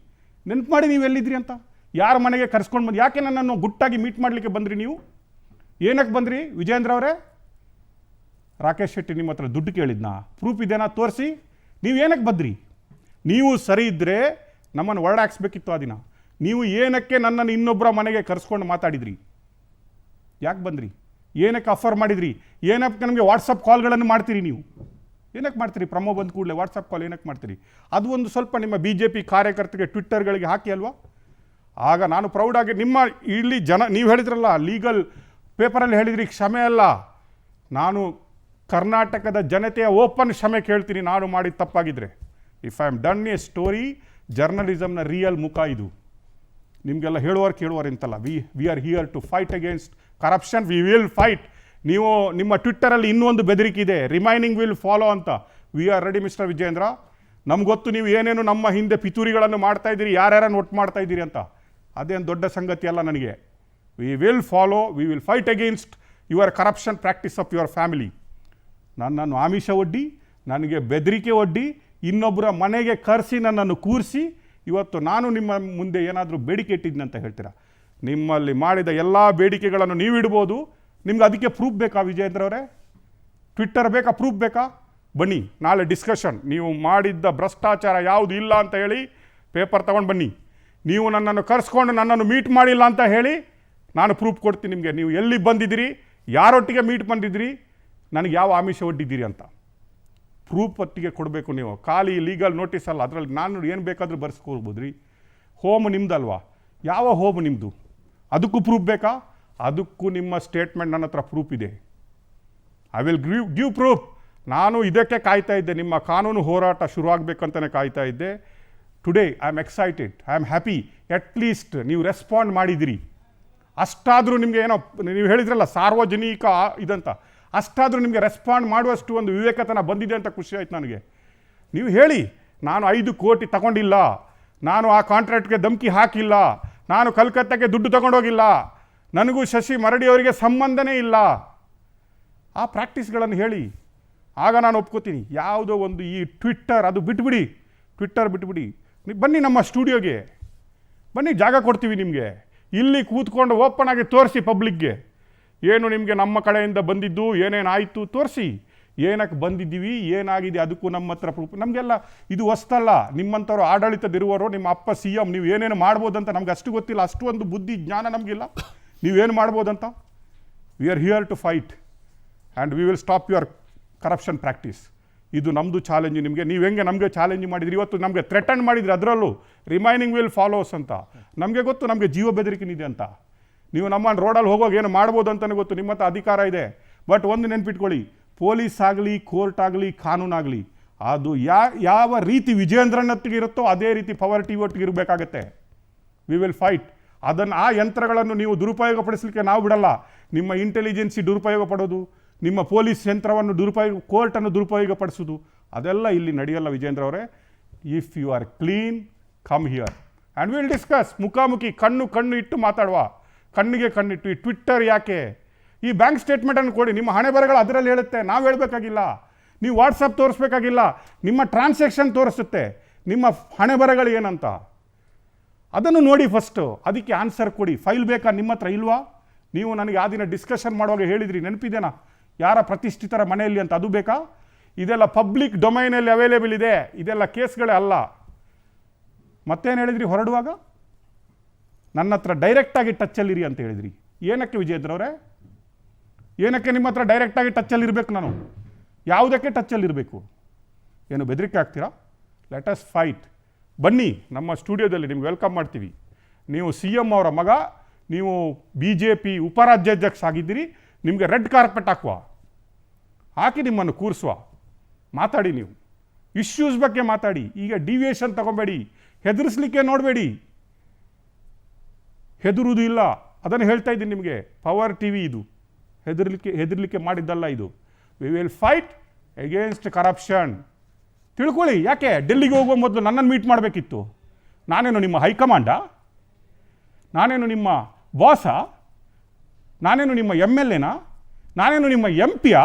ನೆನಪು ಮಾಡಿ ನೀವು ಎಲ್ಲಿದ್ರಿ ಅಂತ, ಯಾರ ಮನೆಗೆ ಕರೆಸ್ಕೊಂಡು ಬಂದು, ಯಾಕೆ ನನ್ನನ್ನು ಗುಟ್ಟಾಗಿ ಮೀಟ್ ಮಾಡಲಿಕ್ಕೆ ಬಂದ್ರಿ? ನೀವು ಏನಕ್ಕೆ ಬಂದ್ರಿ ವಿಜಯೇಂದ್ರ ಅವರೇ? ರಾಕೇಶ್ ಶೆಟ್ಟಿ ನಿಮ್ಮ ಹತ್ರ ದುಡ್ಡು ಕೇಳಿದ್ನಾ? ಪ್ರೂಫ್ ಇದೆನಾ? ತೋರಿಸಿ. ನೀವು ಏನಕ್ಕೆ ಬಂದ್ರಿ? ನೀವು ಸರಿ ಇದ್ದರೆ ನಮ್ಮನ್ನು ಹೊರಡಾಕ್ಸ್ಬೇಕಿತ್ತು ಆ ದಿನ. ನೀವು ಏನಕ್ಕೆ ನನ್ನನ್ನು ಇನ್ನೊಬ್ಬರ ಮನೆಗೆ ಕರೆಸ್ಕೊಂಡು ಮಾತಾಡಿದ್ರಿ? ಯಾಕೆ ಬಂದ್ರಿ? ಏನಕ್ಕೆ ಆಫರ್ ಮಾಡಿದ್ರಿ? ಏನಕ್ಕೆ ನಮಗೆ ವಾಟ್ಸಪ್ ಕಾಲ್ಗಳನ್ನು ಮಾಡ್ತೀರಿ? ನೀವು ಏನಕ್ಕೆ ಮಾಡ್ತೀರಿ? ಪ್ರಮೋ ಬಂದ ಕೂಡಲೇ ವಾಟ್ಸಪ್ ಕಾಲ್ ಏನಕ್ಕೆ ಮಾಡ್ತೀರಿ? ಅದು ಒಂದು ಸ್ವಲ್ಪ ನಿಮ್ಮ BJP ಕಾರ್ಯಕರ್ತರಿಗೆ ಟ್ವಿಟ್ಟರ್ಗಳಿಗೆ ಹಾಕಿ ಅಲ್ವಾ? ಆಗ ನಾನು ಪ್ರೌಡಾಗಿ ನಿಮ್ಮ ಇಲ್ಲಿ ನೀವು ಹೇಳಿದ್ರಲ್ಲ, ಲೀಗಲ್ ಪೇಪರಲ್ಲಿ ಹೇಳಿದ್ರಿ ಕ್ಷಮೆ ಅಲ್ಲ. ನಾನು ಕರ್ನಾಟಕದ ಜನತೆಯ ಓಪನ್ ಕ್ಷಮೆ ಕೇಳ್ತೀನಿ ನಾನು ಮಾಡಿದ ತಪ್ಪಾಗಿದ್ದರೆ. If I am done a story, ಜರ್ನಲಿಸಮ್ನ ರಿಯಲ್ ಮುಖ ಇದು. ನಿಮಗೆಲ್ಲ ಕೇಳುವವರು ಇಂತಲ್ಲ. We are here to fight against corruption. We will fight. ನೀವು ನಿಮ್ಮ ಟ್ವಿಟ್ಟರಲ್ಲಿ ಇನ್ನೊಂದು ಬೆದರಿಕೆ ಇದೆ, ರಿಮೈನಿಂಗ್ ವಿಲ್ ಫಾಲೋ ಅಂತ. We are ready mister Vijayendra. ನಮ್ಗೆ ಗೊತ್ತು ನೀವು ಏನೇನು ನಮ್ಮ ಹಿಂದೆ ಪಿತೂರಿಗಳನ್ನು ಮಾಡ್ತಾ ಇದ್ದೀರಿ, ಯಾರ್ಯಾರನ್ನು ಒಟ್ಟು ಮಾಡ್ತಾ ಇದ್ದೀರಿ ಅಂತ. ಅದೇನು ದೊಡ್ಡ ಸಂಗತಿ ಅಲ್ಲ ನನಗೆ. We will follow, V will fight against your corruption practice of your family. ನನ್ನನ್ನು ಆಮಿಷ ಒಡ್ಡಿ, ನನಗೆ ಬೆದರಿಕೆ ಒಡ್ಡಿ, ಇನ್ನೊಬ್ಬರ ಮನೆಗೆ ಕರೆಸಿ ನನ್ನನ್ನು ಕೂರಿಸಿ ಇವತ್ತು ನಾನು ನಿಮ್ಮ ಮುಂದೆ ಏನಾದರೂ ಬೇಡಿಕೆ ಇಟ್ಟಿದ್ದೀನಿ ಅಂತ ಹೇಳ್ತೀರಾ? ನಿಮ್ಮಲ್ಲಿ ಮಾಡಿದ ಎಲ್ಲ ಬೇಡಿಕೆಗಳನ್ನು ನೀವು ಇಡ್ಬೋದು. ನಿಮ್ಗೆ ಅದಕ್ಕೆ ಪ್ರೂಫ್ ಬೇಕಾ ವಿಜಯೇಂದ್ರ ಅವರೇ? ಟ್ವಿಟ್ಟರ್ ಬೇಕಾ? ಪ್ರೂಫ್ ಬೇಕಾ? ಬನ್ನಿ, ನಾಳೆ ಡಿಸ್ಕಷನ್. ನೀವು ಮಾಡಿದ್ದ ಭ್ರಷ್ಟಾಚಾರ ಯಾವುದು ಇಲ್ಲ ಅಂತ ಹೇಳಿ ಪೇಪರ್ ತೊಗೊಂಡು ಬನ್ನಿ. ನೀವು ನನ್ನನ್ನು ಕರೆಸ್ಕೊಂಡು ನನ್ನನ್ನು ಮೀಟ್ ಮಾಡಿಲ್ಲ ಅಂತ ಹೇಳಿ ನಾನು ಪ್ರೂಫ್ ಕೊಡ್ತೀನಿ ನಿಮಗೆ. ನೀವು ಎಲ್ಲಿ ಬಂದಿದ್ದೀರಿ, ಯಾರೊಟ್ಟಿಗೆ ಮೀಟ್ ಬಂದಿದ್ದೀರಿ, ನನಗೆ ಯಾವ ಆಮಿಷ ಒಡ್ಡಿದ್ದೀರಿ ಅಂತ ಪ್ರೂಫ್ ಒಟ್ಟಿಗೆ ಕೊಡಬೇಕು. ನೀವು ಖಾಲಿ ಲೀಗಲ್ ನೋಟಿಸ್ ಅಲ್ಲ, ಅದರಲ್ಲಿ ನಾನು ಏನು ಬೇಕಾದರೂ ಬರ್ಸ್ಕೊಳ್ಬೋದು ರೀ. ಹೋಮ್ ನಿಮ್ದಲ್ವಾ? ಯಾವ ಹೋಮ್ ನಿಮ್ಮದು? ಅದಕ್ಕೂ ಪ್ರೂಫ್ ಬೇಕಾ? ಅದಕ್ಕೂ ನಿಮ್ಮ ಸ್ಟೇಟ್ಮೆಂಟ್ ನನ್ನ ಹತ್ರ ಪ್ರೂಫ್ ಇದೆ. I will give proof. ನಾನು ಇದಕ್ಕೆ ಕಾಯ್ತಾ ಇದ್ದೆ, ನಿಮ್ಮ ಕಾನೂನು ಹೋರಾಟ ಶುರುವಾಗಬೇಕಂತಲೇ ಕಾಯ್ತಾ ಇದ್ದೆ. Today I am excited, I am happy. At least ನೀವು ರೆಸ್ಪಾಂಡ್ ಮಾಡಿದಿರಿ. ಅಷ್ಟಾದರೂ ನಿಮಗೆ ಏನೋ ನೀವು ಹೇಳಿದ್ರಲ್ಲ ಸಾರ್ವಜನಿಕ ಇದಂತ, ಅಷ್ಟಾದರೂ ನಿಮಗೆ ರೆಸ್ಪಾಂಡ್ ಮಾಡುವಷ್ಟು ಒಂದು ವಿವೇಕತನ ಬಂದಿದೆ ಅಂತ ಖುಷಿ ಆಯ್ತು ನನಗೆ. ನೀವು ಹೇಳಿ, ನಾನು 5 ಕೋಟಿ ತಗೊಂಡಿಲ್ಲ, ನಾನು ಆ ಕಾಂಟ್ರಾಕ್ಟ್ಗೆ ಧಮಕಿ ಹಾಕಿಲ್ಲ, ನಾನು ಕಲ್ಕತ್ತಾಕ್ಕೆ ದುಡ್ಡು ತಗೊಂಡೋಗಿಲ್ಲ, ನನಗೂ ಶಶಿ ಮರಡಿ ಅವರಿಗೆ ಸಂಬಂಧನೇ ಇಲ್ಲ. ಆ ಪ್ರಾಕ್ಟೀಸ್ಗಳನ್ನು ಹೇಳಿ, ಆಗ ನಾನು ಒಪ್ಕೋತೀನಿ. ಯಾವುದೋ ಒಂದು ಈ ಟ್ವಿಟ್ಟರ್ ಅದು ಬಿಟ್ಬಿಡಿ, ಟ್ವಿಟ್ಟರ್ ಬಿಟ್ಬಿಡಿ. ನೀವು ಬನ್ನಿ ನಮ್ಮ ಸ್ಟುಡಿಯೋಗೆ ಬನ್ನಿ, ಜಾಗ ಕೊಡ್ತೀವಿ ನಿಮಗೆ. ಇಲ್ಲಿ ಕೂತ್ಕೊಂಡು ಓಪನ್ ಆಗಿ ತೋರಿಸಿ ಪಬ್ಲಿಕ್ಗೆ, ಏನು ನಿಮಗೆ ನಮ್ಮ ಕಡೆಯಿಂದ ಬಂದಿದ್ದು, ಏನೇನಾಯಿತು ತೋರಿಸಿ, ಏನಕ್ಕೆ ಬಂದಿದ್ದೀವಿ, ಏನಾಗಿದೆ, ಅದಕ್ಕೂ ನಮ್ಮ ಹತ್ರ ಪ್ರೂಫ್. ನಮಗೆಲ್ಲ ಇದು ಹೊಸ್ತಲ್ಲ. ನಿಮ್ಮಂಥವ್ರು ಆಡಳಿತದಿರುವವರು, ನಿಮ್ಮ ಅಪ್ಪ CM, ನೀವು ಏನೇನು ಮಾಡ್ಬೋದಂತ ನಮ್ಗೆ ಅಷ್ಟು ಗೊತ್ತಿಲ್ಲ, ಅಷ್ಟು ಒಂದು ಬುದ್ಧಿ ಜ್ಞಾನ ನಮಗಿಲ್ಲ. ನೀವೇನು ಮಾಡ್ಬೋದಂತ. We are here to fight and we will stop your corruption practice. ಇದು ನಮ್ಮದು ಚಾಲೆಂಜ್ ನಿಮಗೆ. ನೀವು ಹೆಂಗೆ ನಮಗೆ ಚಾಲೆಂಜ್ ಮಾಡಿದ್ರಿ, ಇವತ್ತು ನಮಗೆ ಥ್ರೆಟನ್ ಮಾಡಿದ್ರಿ, ಅದರಲ್ಲೂ ರಿಮೈನಿಂಗ್ ವಿಲ್ ಫಾಲೋಸ್ ಅಂತ. ನಮಗೆ ಗೊತ್ತು ನಮಗೆ ಜೀವ ಬೆದರಿಕೆನಿದೆ ಅಂತ. ನೀವು ನಮ್ಮನ್ನು ರೋಡಲ್ಲಿ ಹೋಗೋವಾಗ ಏನು ಮಾಡ್ಬೋದು ಅಂತಲೇ ಗೊತ್ತು, ನಿಮ್ಮ ಹತ್ರ ಅಧಿಕಾರ ಇದೆ. ಬಟ್ ಒಂದು ನೆನ್ಪಿಟ್ಕೊಳ್ಳಿ, ಪೊಲೀಸ್ ಆಗಲಿ, ಕೋರ್ಟ್ ಆಗಲಿ, ಕಾನೂನಾಗಲಿ, ಅದು ಯಾವ ರೀತಿ ವಿಜೇಂದ್ರನೊತ್ತಿಗೆ ಇರುತ್ತೋ ಅದೇ ರೀತಿ ಪವರ್ ಟಿ ಒಟ್ಟಿಗೆ ಇರಬೇಕಾಗತ್ತೆ. We will fight. ಅದನ್ನು ಆ ಯಂತ್ರಗಳನ್ನು ನೀವು ದುರುಪಯೋಗಪಡಿಸಲಿಕ್ಕೆ ನಾವು ಬಿಡಲ್ಲ. ನಿಮ್ಮ ಇಂಟೆಲಿಜೆನ್ಸಿ ದುರುಪಯೋಗ ಪಡೋದು, ನಿಮ್ಮ ಪೊಲೀಸ್ ಯಂತ್ರವನ್ನು ಕೋರ್ಟನ್ನು ದುರುಪಯೋಗಪಡಿಸೋದು, ಅದೆಲ್ಲ ಇಲ್ಲಿ ನಡೆಯಲ್ಲ ವಿಜೇಂದ್ರ ಅವರೇ. If you are clean, come here and will discuss. ಮುಖಾಮುಖಿ ಕಣ್ಣು ಇಟ್ಟು ಮಾತಾಡುವ, ಕಣ್ಣಿಗೆ ಕಣ್ಣಿಟ್ಟು. ಈ ಟ್ವಿಟ್ಟರ್ ಯಾಕೆ, ಈ ಬ್ಯಾಂಕ್ ಸ್ಟೇಟ್ಮೆಂಟನ್ನು ಕೊಡಿ, ನಿಮ್ಮ ಹಣೆ ಬರಗಳು ಅದರಲ್ಲಿ ಹೇಳುತ್ತೆ, ನಾವು ಹೇಳಬೇಕಾಗಿಲ್ಲ. ನೀವು ವಾಟ್ಸಪ್ ತೋರಿಸ್ಬೇಕಾಗಿಲ್ಲ, ನಿಮ್ಮ ಟ್ರಾನ್ಸಾಕ್ಷನ್ ತೋರಿಸುತ್ತೆ, ನಿಮ್ಮ ಹಣೆ ಬರಗಳು ಏನಂತ. ಅದನ್ನು ನೋಡಿ ಫಸ್ಟು, ಅದಕ್ಕೆ ಆನ್ಸರ್ ಕೊಡಿ. ಫೈಲ್ ಬೇಕಾ ನಿಮ್ಮ ಹತ್ರ ಇಲ್ವಾ? ನೀವು ನನಗೆ ಆ ದಿನ ಡಿಸ್ಕಷನ್ ಮಾಡುವಾಗ ಹೇಳಿದ್ರಿ, ನೆನಪಿದೆನಾ, ಯಾರ ಪ್ರತಿಷ್ಠಿತರ ಮನೆಯಲ್ಲಿ ಅಂತ. ಅದು ಬೇಕಾ? ಇದೆಲ್ಲ ಪಬ್ಲಿಕ್ ಡೊಮೈನಲ್ಲಿ ಅವೈಲೇಬಲ್ ಇದೆ, ಇದೆಲ್ಲ ಕೇಸ್ಗಳೇ ಅಲ್ಲ. ಮತ್ತೇನು ಹೇಳಿದ್ರಿ ಹೊರಡುವಾಗ? ನನ್ನ ಹತ್ರ ಡೈರೆಕ್ಟಾಗಿ ಟಚ್ಚಲ್ಲಿರಿ ಅಂತ ಹೇಳಿದ್ರಿ. ಏನಕ್ಕೆ ವಿಜಯೇಂದ್ರವರೇ, ಏನಕ್ಕೆ ನಿಮ್ಮ ಹತ್ರ ಡೈರೆಕ್ಟಾಗಿ ಟಚ್ಚಲ್ಲಿರಬೇಕು ನಾನು? ಯಾವುದಕ್ಕೆ ಟಚ್ಚಲ್ಲಿರಬೇಕು? ಏನು ಬೆದರಿಕೆ ಆಗ್ತೀರಾ? Let us fight. ಬನ್ನಿ ನಮ್ಮ ಸ್ಟುಡಿಯೋದಲ್ಲಿ, ನಿಮ್ಗೆ ವೆಲ್ಕಮ್ ಮಾಡ್ತೀವಿ. ನೀವು CM ಅವರ ಮಗ, ನೀವು BJP ಉಪರಾಜ್ಯಾಧ್ಯಕ್ಷ ಆಗಿದ್ದೀರಿ, ನಿಮಗೆ ರೆಡ್ ಕಾರ್ಪೆಟ್ ಹಾಕಿ ನಿಮ್ಮನ್ನು ಕೂರಿಸುವ. ಮಾತಾಡಿ, ನೀವು ಇಶ್ಯೂಸ್ ಬಗ್ಗೆ ಮಾತಾಡಿ. ಈಗ ಡಿವಿಯೇಷನ್ ತಗೊಬೇಡಿ, ಹೆದರಿಸ್ಲಿಕ್ಕೆ ನೋಡಬೇಡಿ. ಹೆದರುವುದು ಇಲ್ಲ, ಅದನ್ನು ಹೇಳ್ತಾ ಇದ್ದೀನಿ ನಿಮಗೆ. ಪವರ್ TV ಇದು ಹೆದರ್ಲಿಕ್ಕೆ ಮಾಡಿದ್ದಲ್ಲ ಇದು. V will fight against corruption. ತಿಳ್ಕೊಳ್ಳಿ. ಯಾಕೆ ಡೆಲ್ಲಿಗೆ ಹೋಗುವ ಮೊದಲು ನನ್ನನ್ನು ಮೀಟ್ ಮಾಡಬೇಕಿತ್ತು? ನಾನೇನು ನಿಮ್ಮ ಹೈಕಮಾಂಡಾ? ನಾನೇನು ನಿಮ್ಮ ಬಾಸಾ? ನಾನೇನು ನಿಮ್ಮ MLAನಾ? ನಾನೇನು ನಿಮ್ಮ MPಯಾ?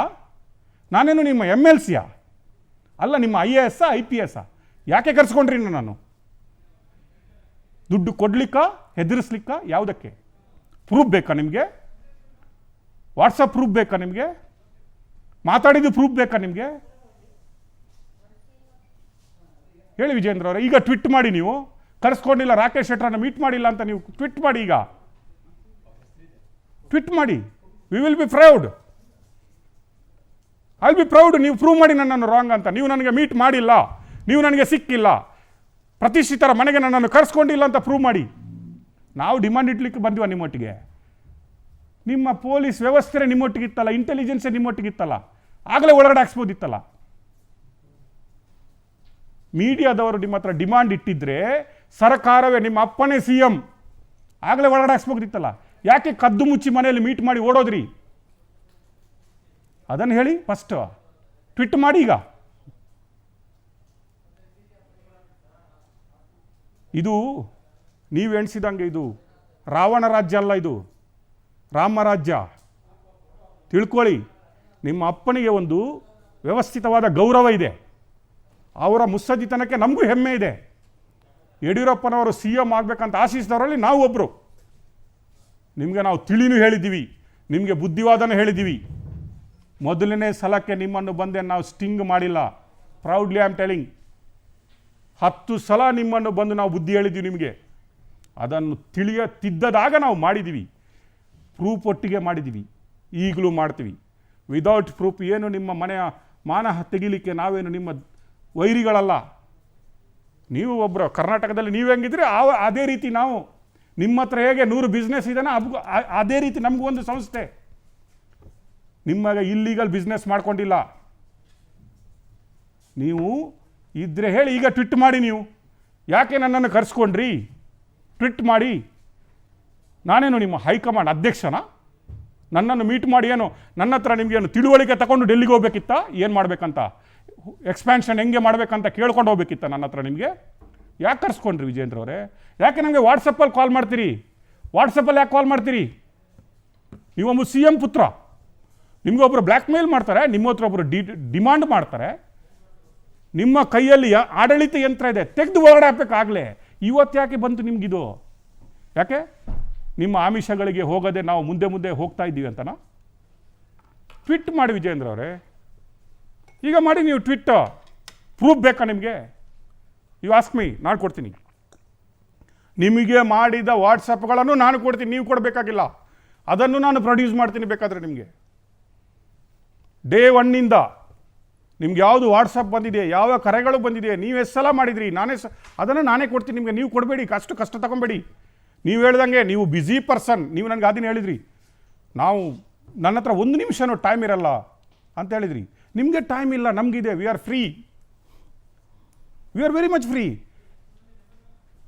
ನಾನೇನು ನಿಮ್ಮ MLCಯಾ? ಅಲ್ಲ, ನಿಮ್ಮ IAS IPS? ಯಾಕೆ ಕರೆಸ್ಕೊಂಡ್ರಿ ನಾನು? ದುಡ್ಡು ಕೊಡ್ಲಿಕ್ಕ, ಹೆದರಿಸ್ಲಿಕ್ಕ? ಯಾವುದಕ್ಕೆ? ಪ್ರೂಫ್ ಬೇಕಾ ನಿಮಗೆ? ವಾಟ್ಸಪ್ ಪ್ರೂಫ್ ಬೇಕಾ ನಿಮಗೆ? ಮಾತಾಡಿದ್ದು ಪ್ರೂಫ್ ಬೇಕಾ ನಿಮಗೆ? ಹೇಳಿ ವಿಜೇಂದ್ರ ಅವರೇ. ಈಗ ಟ್ವಿಟ್ ಮಾಡಿ, ನೀವು ಕರೆಸ್ಕೊಂಡಿಲ್ಲ, ರಾಕೇಶ್ ಶೆಟ್ಟರನ್ನ ಮೀಟ್ ಮಾಡಿಲ್ಲ ಅಂತ ನೀವು ಟ್ವಿಟ್ ಮಾಡಿ. ಈಗ ಟ್ವಿಟ್ ಮಾಡಿ. We will be proud. I will be proud. ನೀವು ಪ್ರೂವ್ ಮಾಡಿ ನನ್ನನ್ನು ರಾಂಗ್ ಅಂತ. ನೀವು ನನಗೆ ಮೀಟ್ ಮಾಡಿಲ್ಲ, ನೀವು ನನಗೆ ಸಿಕ್ಕಿಲ್ಲ, ಪ್ರತಿಷ್ಠಿತರ ಮನೆಗೆ ನನ್ನನ್ನು ಕರೆಸ್ಕೊಂಡಿಲ್ಲ ಅಂತ ಪ್ರೂವ್ ಮಾಡಿ. ನಾವು ಡಿಮಾಂಡ್ ಇಡ್ಲಿಕ್ಕೆ ಬಂದಿವ ನಿಮ್ಮೊಟ್ಟಿಗೆ? ನಿಮ್ಮ ಪೊಲೀಸ್ ವ್ಯವಸ್ಥೆ ನಿಮ್ಮೊಟ್ಟಿಗಿತ್ತಲ್ಲ, ಇಂಟೆಲಿಜೆನ್ಸೇ ನಿಮ್ಮೊಟ್ಟಿಗಿತ್ತಲ್ಲ, ಆಗಲೇ ಒಳಗಡೆ ಹಾಕ್ಸ್ಬೋದಿತ್ತಲ್ಲ. ಮೀಡಿಯಾದವರು ನಿಮ್ಮ ಹತ್ರ ಡಿಮಾಂಡ್ ಇಟ್ಟಿದ್ರೆ, ಸರ್ಕಾರವೇ, ನಿಮ್ಮ ಅಪ್ಪನೇ CM, ಆಗಲೇ ಒಳಗಡೆ ಹಾಕ್ಸ್ಬೋದಿತ್ತಲ್ಲ. ಯಾಕೆ ಕದ್ದು ಮುಚ್ಚಿ ಮನೆಯಲ್ಲಿ ಮೀಟ್ ಮಾಡಿ ಓಡೋದ್ರಿ? ಅದನ್ನು ಹೇಳಿ ಫಸ್ಟ್. ಟ್ವಿಟ್ ಮಾಡಿ. ಈಗ ಇದು ನೀವು ಎಣಿಸಿದಂಗೆ ಇದು ರಾವಣ ರಾಜ್ಯ ಅಲ್ಲ, ಇದು ರಾಮ ರಾಜ್ಯ. ತಿಳ್ಕೊಳ್ಳಿ. ನಿಮ್ಮ ಅಪ್ಪನಿಗೆ ಒಂದು ವ್ಯವಸ್ಥಿತವಾದ ಗೌರವ ಇದೆ, ಅವರ ಮುತ್ಸದ್ದಿತನಕ್ಕೆ ನಮಗೂ ಹೆಮ್ಮೆ ಇದೆ. ಯಡಿಯೂರಪ್ಪನವರು CM ಆಗಬೇಕಂತ ಆಶಿಸಿದವರಲ್ಲಿ ನಾವು ಒಬ್ಬರು. ನಿಮಗೆ ನಾವು ತಿಳಿನೂ ಹೇಳಿದ್ದೀವಿ, ನಿಮಗೆ ಬುದ್ಧಿವಾದನೂ ಹೇಳಿದ್ದೀವಿ. ಮೊದಲನೇ ಸಲಕ್ಕೆ ನಿಮ್ಮನ್ನು ಬಂದೆ ನಾವು ಸ್ಟಿಂಗ್ ಮಾಡಿಲ್ಲ. Proudly I am telling. 10 ಸಲ ನಿಮ್ಮನ್ನು ಬಂದು ನಾವು ಬುದ್ಧಿ ಹೇಳಿದ್ದೀವಿ ನಿಮಗೆ. ಅದನ್ನು ತಿದ್ದದಾಗ ನಾವು ಮಾಡಿದ್ದೀವಿ, ಪ್ರೂಫ್ ಒಟ್ಟಿಗೆ ಮಾಡಿದ್ದೀವಿ, ಈಗಲೂ ಮಾಡ್ತೀವಿ. ವಿದೌಟ್ ಪ್ರೂಫ್ ಏನು ನಿಮ್ಮ ಮನೆಯ ಮಾನ ತೆಗಿಲಿಕ್ಕೆ ನಾವೇನು ನಿಮ್ಮ ವೈರಿಗಳಲ್ಲ. ನೀವು ಒಬ್ಬರು ಕರ್ನಾಟಕದಲ್ಲಿ ನೀವು ಹೆಂಗಿದ್ರೆ ಅದೇ ರೀತಿ ನಾವು. ನಿಮ್ಮ ಹತ್ರ ಹೇಗೆ 100 ಬಿಸ್ನೆಸ್ ಇದೆನಾ, ಅದೇ ರೀತಿ ನಮಗೂ ಒಂದು ಸಂಸ್ಥೆ. ನಿಮಗೆ ಇಲ್ಲೀಗಲ್ ಬಿಸ್ನೆಸ್ ಮಾಡ್ಕೊಂಡಿಲ್ಲ. ನೀವು ಇದ್ರೆ ಹೇಳಿ. ಈಗ ಟ್ವಿಟ್ ಮಾಡಿ. ನೀವು ಯಾಕೆ ನನ್ನನ್ನು ಕರೆಸ್ಕೊಂಡ್ರಿ? ಟ್ವಿಟ್ ಮಾಡಿ. ನಾನೇನು ನಿಮ್ಮ ಹೈಕಮಾಂಡ್ ಅಧ್ಯಕ್ಷನಾ? ನನ್ನನ್ನು ಮೀಟ್ ಮಾಡಿ ಏನು ನನ್ನ ಹತ್ರ ನಿಮಗೇನು ತಿಳುವಳಿಕೆ ತಗೊಂಡು ಡೆಲ್ಲಿಗೆ ಹೋಗ್ಬೇಕಿತ್ತಾ? ಏನು ಮಾಡಬೇಕಂತ ಎಕ್ಸ್ಪ್ಯಾನ್ಷನ್ ಹೆಂಗೆ ಮಾಡಬೇಕಂತ ಕೇಳ್ಕೊಂಡು ಹೋಗ್ಬೇಕಿತ್ತ ನನ್ನ ಹತ್ರ ನಿಮಗೆ? ಯಾಕೆ ಕರ್ಸ್ಕೊಂಡ್ರಿ ವಿಜೇಂದ್ರ ಅವರೇ? ಯಾಕೆ ನನಗೆ ವಾಟ್ಸಪ್ಪಲ್ಲಿ ಕಾಲ್ ಮಾಡ್ತೀರಿ? ವಾಟ್ಸಪ್ಪಲ್ಲಿ ಯಾಕೆ ಕಾಲ್ ಮಾಡ್ತೀರಿ? ನೀವೊಬ್ಬ ಸಿ ಎಂ ಪುತ್ರ, ನಿಮಗೊಬ್ಬರು ಬ್ಲ್ಯಾಕ್ ಮೇಲ್ ಮಾಡ್ತಾರೆ, ನಿಮ್ಮ ಹತ್ರ ಒಬ್ಬರು ಡಿಮಾಂಡ್ ಮಾಡ್ತಾರೆ. ನಿಮ್ಮ ಕೈಯಲ್ಲಿ ಆಡಳಿತ ಯಂತ್ರ ಇದೆ, ತೆಗೆದು ಹೊರಗಡೆ ಹಾಕಬೇಕಾಗಲೇ. ಇವತ್ತು ಯಾಕೆ ಬಂತು ನಿಮಗಿದು? ಯಾಕೆ ನಿಮ್ಮ ಆಮಿಷಗಳಿಗೆ ಹೋಗದೆ ನಾವು ಮುಂದೆ ಮುಂದೆ ಹೋಗ್ತಾ ಇದ್ದೀವಿ ಅಂತನಾ? ಟ್ವಿಟ್ ಮಾಡಿ ವಿಜೇಂದ್ರ ಅವರೇ, ಈಗ ಮಾಡಿ ನೀವು ಟ್ವಿಟ್. ಪ್ರೂಫ್ ಬೇಕಾ ನಿಮಗೆ? ಯು ಆಸ್ಕ್ ಮೀ, ನಾನು ಕೊಡ್ತೀನಿ. ನಿಮಗೆ ಮಾಡಿದ ವಾಟ್ಸಪ್ಗಳನ್ನು ನಾನು ಕೊಡ್ತೀನಿ, ನೀವು ಕೊಡಬೇಕಾಗಿಲ್ಲ. ಅದನ್ನು ನಾನು ಪ್ರೊಡ್ಯೂಸ್ ಮಾಡ್ತೀನಿ ಬೇಕಾದರೆ ನಿಮಗೆ. ಡೇ ಒನ್ನಿಂದ ನಿಮ್ಗೆ ಯಾವುದು ವಾಟ್ಸಪ್ ಬಂದಿದೆ, ಯಾವ ಕರೆಗಳು ಬಂದಿದೆ, ನೀವು ಎಷ್ಟು ಸಲ ಮಾಡಿದ್ರಿ, ಅದನ್ನು ನಾನೇ ಕೊಡ್ತೀನಿ ನಿಮಗೆ. ನೀವು ಕೊಡಬೇಡಿ, ಕಷ್ಟ ತಗೊಬೇಡಿ. ನೀವು ಹೇಳ್ದಂಗೆ ನೀವು ಬ್ಯುಸಿ ಪರ್ಸನ್, ನೀವು ನನಗೆ ಅದನ್ನು ಹೇಳಿದ್ರಿ. ನನ್ನ ಹತ್ರ 1 ನಿಮಿಷನೂ ಟೈಮ್ ಇರಲ್ಲ ಅಂತ ಹೇಳಿದ್ರಿ. ನಿಮಗೆ ಟೈಮ್ ಇಲ್ಲ, ನಮಗಿದೆ. We are free, we are very much free.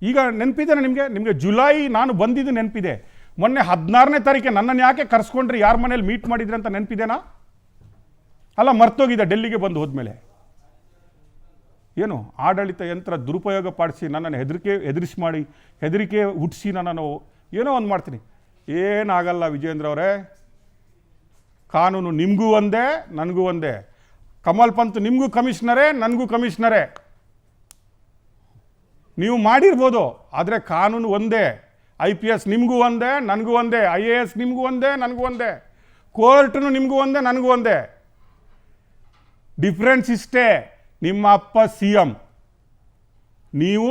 ಈಗ ನೆನಪಿದೆ ನಿಮಗೆ ಜುಲೈ ನಾನು ಬಂದಿದ್ದು ನೆನಪಿದೆ. ಮೊನ್ನೆ 16ನೇ ತಾರೀಕೆ ನನ್ನನ್ನು ಯಾಕೆ ಕರ್ಸ್ಕೊಂಡ್ರಿ, ಯಾರ ಮನೇಲಿ ಮೀಟ್ ಮಾಡಿದ್ರಿ ಅಂತ ನೆನಪಿದೆನಾ? ಅಲ್ಲ, ಮರ್ತೋಗಿದೆ ಡೆಲ್ಲಿಗೆ ಬಂದು ಹೋದ್ಮೇಲೆ. ಏನು ಆಡಳಿತ ಯಂತ್ರ ದುರುಪಯೋಗ ಪಾಡಿಸಿ ನನ್ನನ್ನು ಹೆದರಿಕೆ ಹುಟ್ಟಿಸಿ ನನ್ನನ್ನು ಏನೋ ಒಂದು ಮಾಡ್ತೀನಿ. ಏನಾಗಲ್ಲ ವಿಜೇಂದ್ರ ಅವರೇ. ಕಾನೂನು ನಿಮಗೂ ಒಂದೇ, ನನಗೂ ಒಂದೇ. ಕಮಲ್ ಪಂತ್ ನಿಮಗೂ ಕಮಿಷನರೇ, ನನಗೂ ಕಮಿಷನರೇ. ನೀವು ಮಾಡಿರ್ಬೋದು, ಆದರೆ ಕಾನೂನು ಒಂದೇ. IPS ನಿಮಗೂ ಒಂದೇ, ನನಗೂ ಒಂದೇ. IAS ನಿಮಗೂ ಒಂದೇ, ನನಗೂ ಒಂದೇ. ಕೋರ್ಟ್ನು ನಿಮಗೂ ಒಂದೇ, ನನಗೂ ಒಂದೇ. ಡಿಫ್ರೆನ್ಸ್ ಇಷ್ಟೇ, ನಿಮ್ಮ ಅಪ್ಪ CM, ನೀವು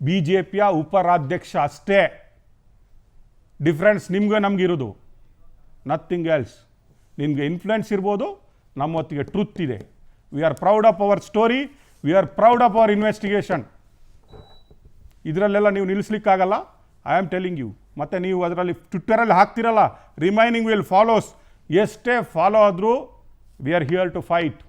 BJPಯ ಉಪರಾಧ್ಯಕ್ಷ, ಅಷ್ಟೇ ಡಿಫ್ರೆನ್ಸ್ ನಿಮ್ಗೆ ನಮಗಿರೋದು. Nothing else. ನಿಮಗೆ ಇನ್ಫ್ಲುಯೆನ್ಸ್ ಇರ್ಬೋದು, ನಮ್ಮ ಹೊತ್ತಿಗೆ ಟ್ರುತ್ ಇದೆ. We are proud of our story, we are proud of our investigation. ಇದರಲ್ಲೆಲ್ಲ ನೀವು ನಿಲ್ಲಿಸ್ಲಿಕ್ಕಾಗಲ್ಲ. I am telling you. ಮತ್ತು ನೀವು ಅದರಲ್ಲಿ ಟ್ವಿಟ್ಟರಲ್ಲಿ ಹಾಕ್ತಿರಲ್ಲ, ರಿಮೈನಿಂಗ್ ವಿಲ್ ಫಾಲೋಸ್. ಎಷ್ಟೇ ಫಾಲೋ ಆದರೂ we are here to fight.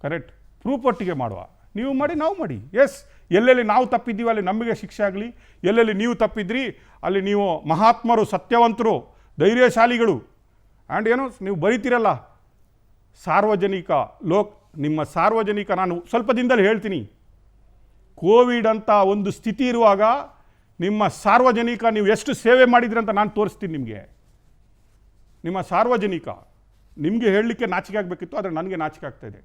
Correct. Proof ಒಟ್ಟಿಗೆ ಮಾಡುವ. ನೀವು ಮಾಡಿ, ನಾವು ಮಾಡಿ. ಎಸ್, ಎಲ್ಲೆಲ್ಲಿ ನಾವು ತಪ್ಪಿದ್ದೀವಿ ಅಲ್ಲಿ ನಮಗೆ ಶಿಕ್ಷೆ ಆಗಲಿ. ಎಲ್ಲೆಲ್ಲಿ ನೀವು ತಪ್ಪಿದ್ರಿ ಅಲ್ಲಿ ನೀವು ಮಹಾತ್ಮರು, ಸತ್ಯವಂತರು, ಧೈರ್ಯಶಾಲಿಗಳು. ಆ್ಯಂಡ್ ಏನು ನೀವು ಬರೀತಿರಲ್ಲ ನಿಮ್ಮ ಸಾರ್ವಜನಿಕ ನಾನು ಸ್ವಲ್ಪ ದಿನದಲ್ಲಿ ಹೇಳ್ತೀನಿ. ಕೋವಿಡ್ ಅಂತ ಒಂದು ಸ್ಥಿತಿ ಇರುವಾಗ ನಿಮ್ಮ ಸಾರ್ವಜನಿಕ ನೀವು ಎಷ್ಟು ಸೇವೆ ಮಾಡಿದ್ರಿ ಅಂತ ನಾನು ತೋರಿಸ್ತೀನಿ ನಿಮಗೆ. ನಿಮ್ಮ ಸಾರ್ವಜನಿಕ ನಿಮಗೆ ಹೇಳಲಿಕ್ಕೆ ನಾಚಿಕೆ ಆಗಬೇಕಿತ್ತು, ಆದರೆ ನನಗೆ ನಾಚಿಕೆ ಆಗ್ತಾಯಿದೆ.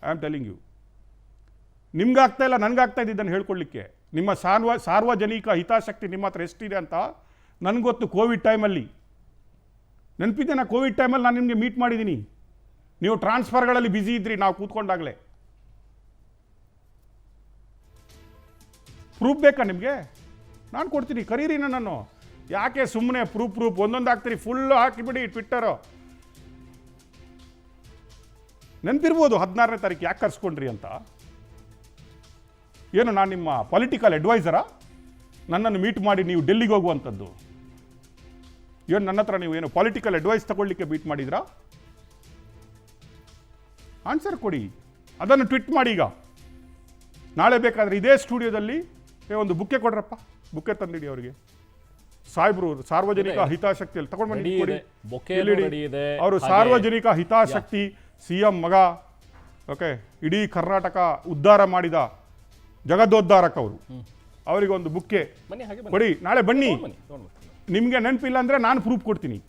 I am telling you. ನಿಮ್ಗೆ ಆಗ್ತಾ ಇಲ್ಲ, ನನಗಾಗ್ತಾ ಇದ್ದನ್ನು ಹೇಳ್ಕೊಳ್ಳಿಕ್ಕೆ. ನಿಮ್ಮ ಸಾರ್ವಜನಿಕ ಹಿತಾಸಕ್ತಿ ನಿಮ್ಮ ಹತ್ರ ಎಷ್ಟಿದೆ ಅಂತ ನನಗೊತ್ತು. ಕೋವಿಡ್ ಟೈಮಲ್ಲಿ ನೆನಪಿದೆ, ನಾ ಕೋವಿಡ್ ಟೈಮಲ್ಲಿ ನಾನು ನಿಮಗೆ ಮೀಟ್ ಮಾಡಿದ್ದೀನಿ. ನೀವು ಟ್ರಾನ್ಸ್ಫರ್ಗಳಲ್ಲಿ ಬ್ಯುಸಿ ಇದ್ರಿ, ನಾವು ಕೂತ್ಕೊಂಡಾಗಲೇ. ಪ್ರೂಫ್ ಬೇಕಾ ನಿಮಗೆ? ನಾನು ಕೊಡ್ತೀನಿ, ಕರೀರಿ ನನ್ನನ್ನು. ಯಾಕೆ ಸುಮ್ಮನೆ ಪ್ರೂಫ್ ಒಂದೊಂದು ಹಾಕ್ತೀರಿ? Full ಹಾಕಿಬಿಡಿ Twitter. ನೆನಪಿರ್ಬೋದು 16ನೇ ತಾರೀಕು ಯಾಕೆ ಕರ್ಸ್ಕೊಂಡ್ರಿ ಅಂತ. ಏನು ನಾನು ನಿಮ್ಮ ಪೊಲಿಟಿಕಲ್ ಅಡ್ವೈಸರಾ? ನನ್ನನ್ನು ಮೀಟ್ ಮಾಡಿ ನೀವು ಡೆಲ್ಲಿಗೆ ಹೋಗುವಂಥದ್ದು ಏನು? ನನ್ನ ಹತ್ರ ನೀವು ಏನು ಪೊಲಿಟಿಕಲ್ ಅಡ್ವೈಸ್ ತಗೊಳ್ಳಿಕ್ಕೆ ಮೀಟ್ ಮಾಡಿದ್ರಾ? ಆನ್ಸರ್ ಕೊಡಿ. ಅದನ್ನು ಟ್ವಿಟ್ ಮಾಡಿ. ಈಗ ನಾಳೆ ಬೇಕಾದರೆ ಇದೇ ಸ್ಟುಡಿಯೋದಲ್ಲಿ ಒಂದು ಬುಕ್ಕೆ ಕೊಡ್ರಪ್ಪ, ಬುಕ್ಕೆ ತಂದಿಡಿ ಅವರಿಗೆ. ಸಾಹೇಬ್ರು ಸಾರ್ವಜನಿಕ ಹಿತಾಸಕ್ತಿಯಲ್ಲಿ ತಗೊಂಡ್ಬಂದು ಕೊಡಿ. ಅವರು ಸಾರ್ವಜನಿಕ ಹಿತಾಸಕ್ತಿ CM ಮಗ. ಓಕೆ, ಇಡೀ ಕರ್ನಾಟಕ ಉದ್ಧಾರ ಮಾಡಿದ ಜಗದೋದ್ಧಾರಕ ಅವರು. ಅವರಿಗೆ ಒಂದು ಬುಕ್ಕೆ ಕೊಡಿ. ನಾಳೆ ಬನ್ನಿ. ನಿಮಗೆ ನೆನಪಿಲ್ಲ ಅಂದರೆ ನಾನು ಪ್ರೂಫ್ ಕೊಡ್ತೀನಿ.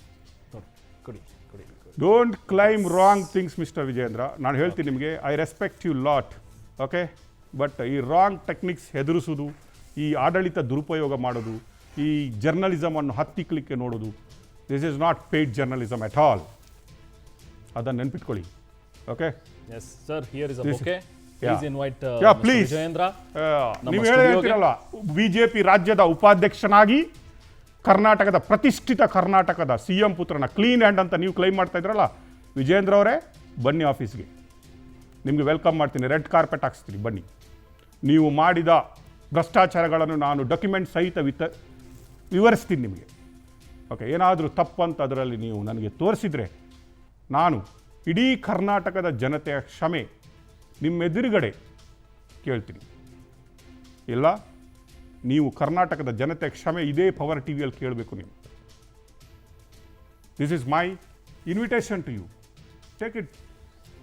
Don't claim wrong things mister Vijendra. ನಾನು ಹೇಳ್ತೀನಿ ನಿಮಗೆ, I respect you lot. Okay, but ಈ ರಾಂಗ್ ಟೆಕ್ನಿಕ್ಸ್ ಹೆದರಿಸೋದು, ಈ ಆಡಳಿತ ದುರುಪಯೋಗ ಮಾಡೋದು, ಈ ಜರ್ನಲಿಸಮನ್ನು ಹತ್ತಿಕ್ಕಲಿಕ್ಕೆ ನೋಡೋದು, this is not paid journalism at all. ಅದನ್ನು ನೆನ್ಪಿಟ್ಕೊಳ್ಳಿ. Okay, yes sir, here is a bouquet. Please invite please. Vijayendra. ನೀವು ಹೇಳ್ತಿರಲ್ಲ, BJP ರಾಜ್ಯದ ಉಪಾಧ್ಯಕ್ಷನಾಗಿ ಕರ್ನಾಟಕದ ಪ್ರತಿಷ್ಠಿತ ಕರ್ನಾಟಕದ CM ಪುತ್ರನ ಕ್ಲೀನ್ ಹ್ಯಾಂಡ್ ಅಂತ ನೀವು ಕ್ಲೈಮ್ ಮಾಡ್ತಾ ಇದ್ರಲ್ಲ, ವಿಜೇಂದ್ರ ಅವರೇ ಬನ್ನಿ ಆಫೀಸ್ಗೆ. ನಿಮಗೆ ವೆಲ್ಕಮ್ ಮಾಡ್ತೀನಿ, ರೆಡ್ ಕಾರ್ಪೆಟ್ ಹಾಕ್ಸ್ತೀನಿ, ಬನ್ನಿ. ನೀವು ಮಾಡಿದ ಭ್ರಷ್ಟಾಚಾರಗಳನ್ನು ನಾನು ಡಾಕ್ಯುಮೆಂಟ್ ಸಹಿತ ವಿವರಿಸ್ತೀನಿ ನಿಮಗೆ. ಓಕೆ, ಏನಾದರೂ ತಪ್ಪಂತ ಅದರಲ್ಲಿ ನೀವು ನನಗೆ ತೋರಿಸಿದರೆ ನಾನು ಇಡೀ ಕರ್ನಾಟಕದ ಜನತೆಯ ಕ್ಷಮೆ ನಿಮ್ಮೆದುರುಗಡೆ ಕೇಳ್ತೀನಿ. ಇಲ್ಲ, ನೀವು ಕರ್ನಾಟಕದ ಜನತೆಯ ಕ್ಷಮೆ ಇದೇ ಪವರ್ TVಯಲ್ಲಿ ಕೇಳಬೇಕು ನೀವು. This is my invitation to you. Take it.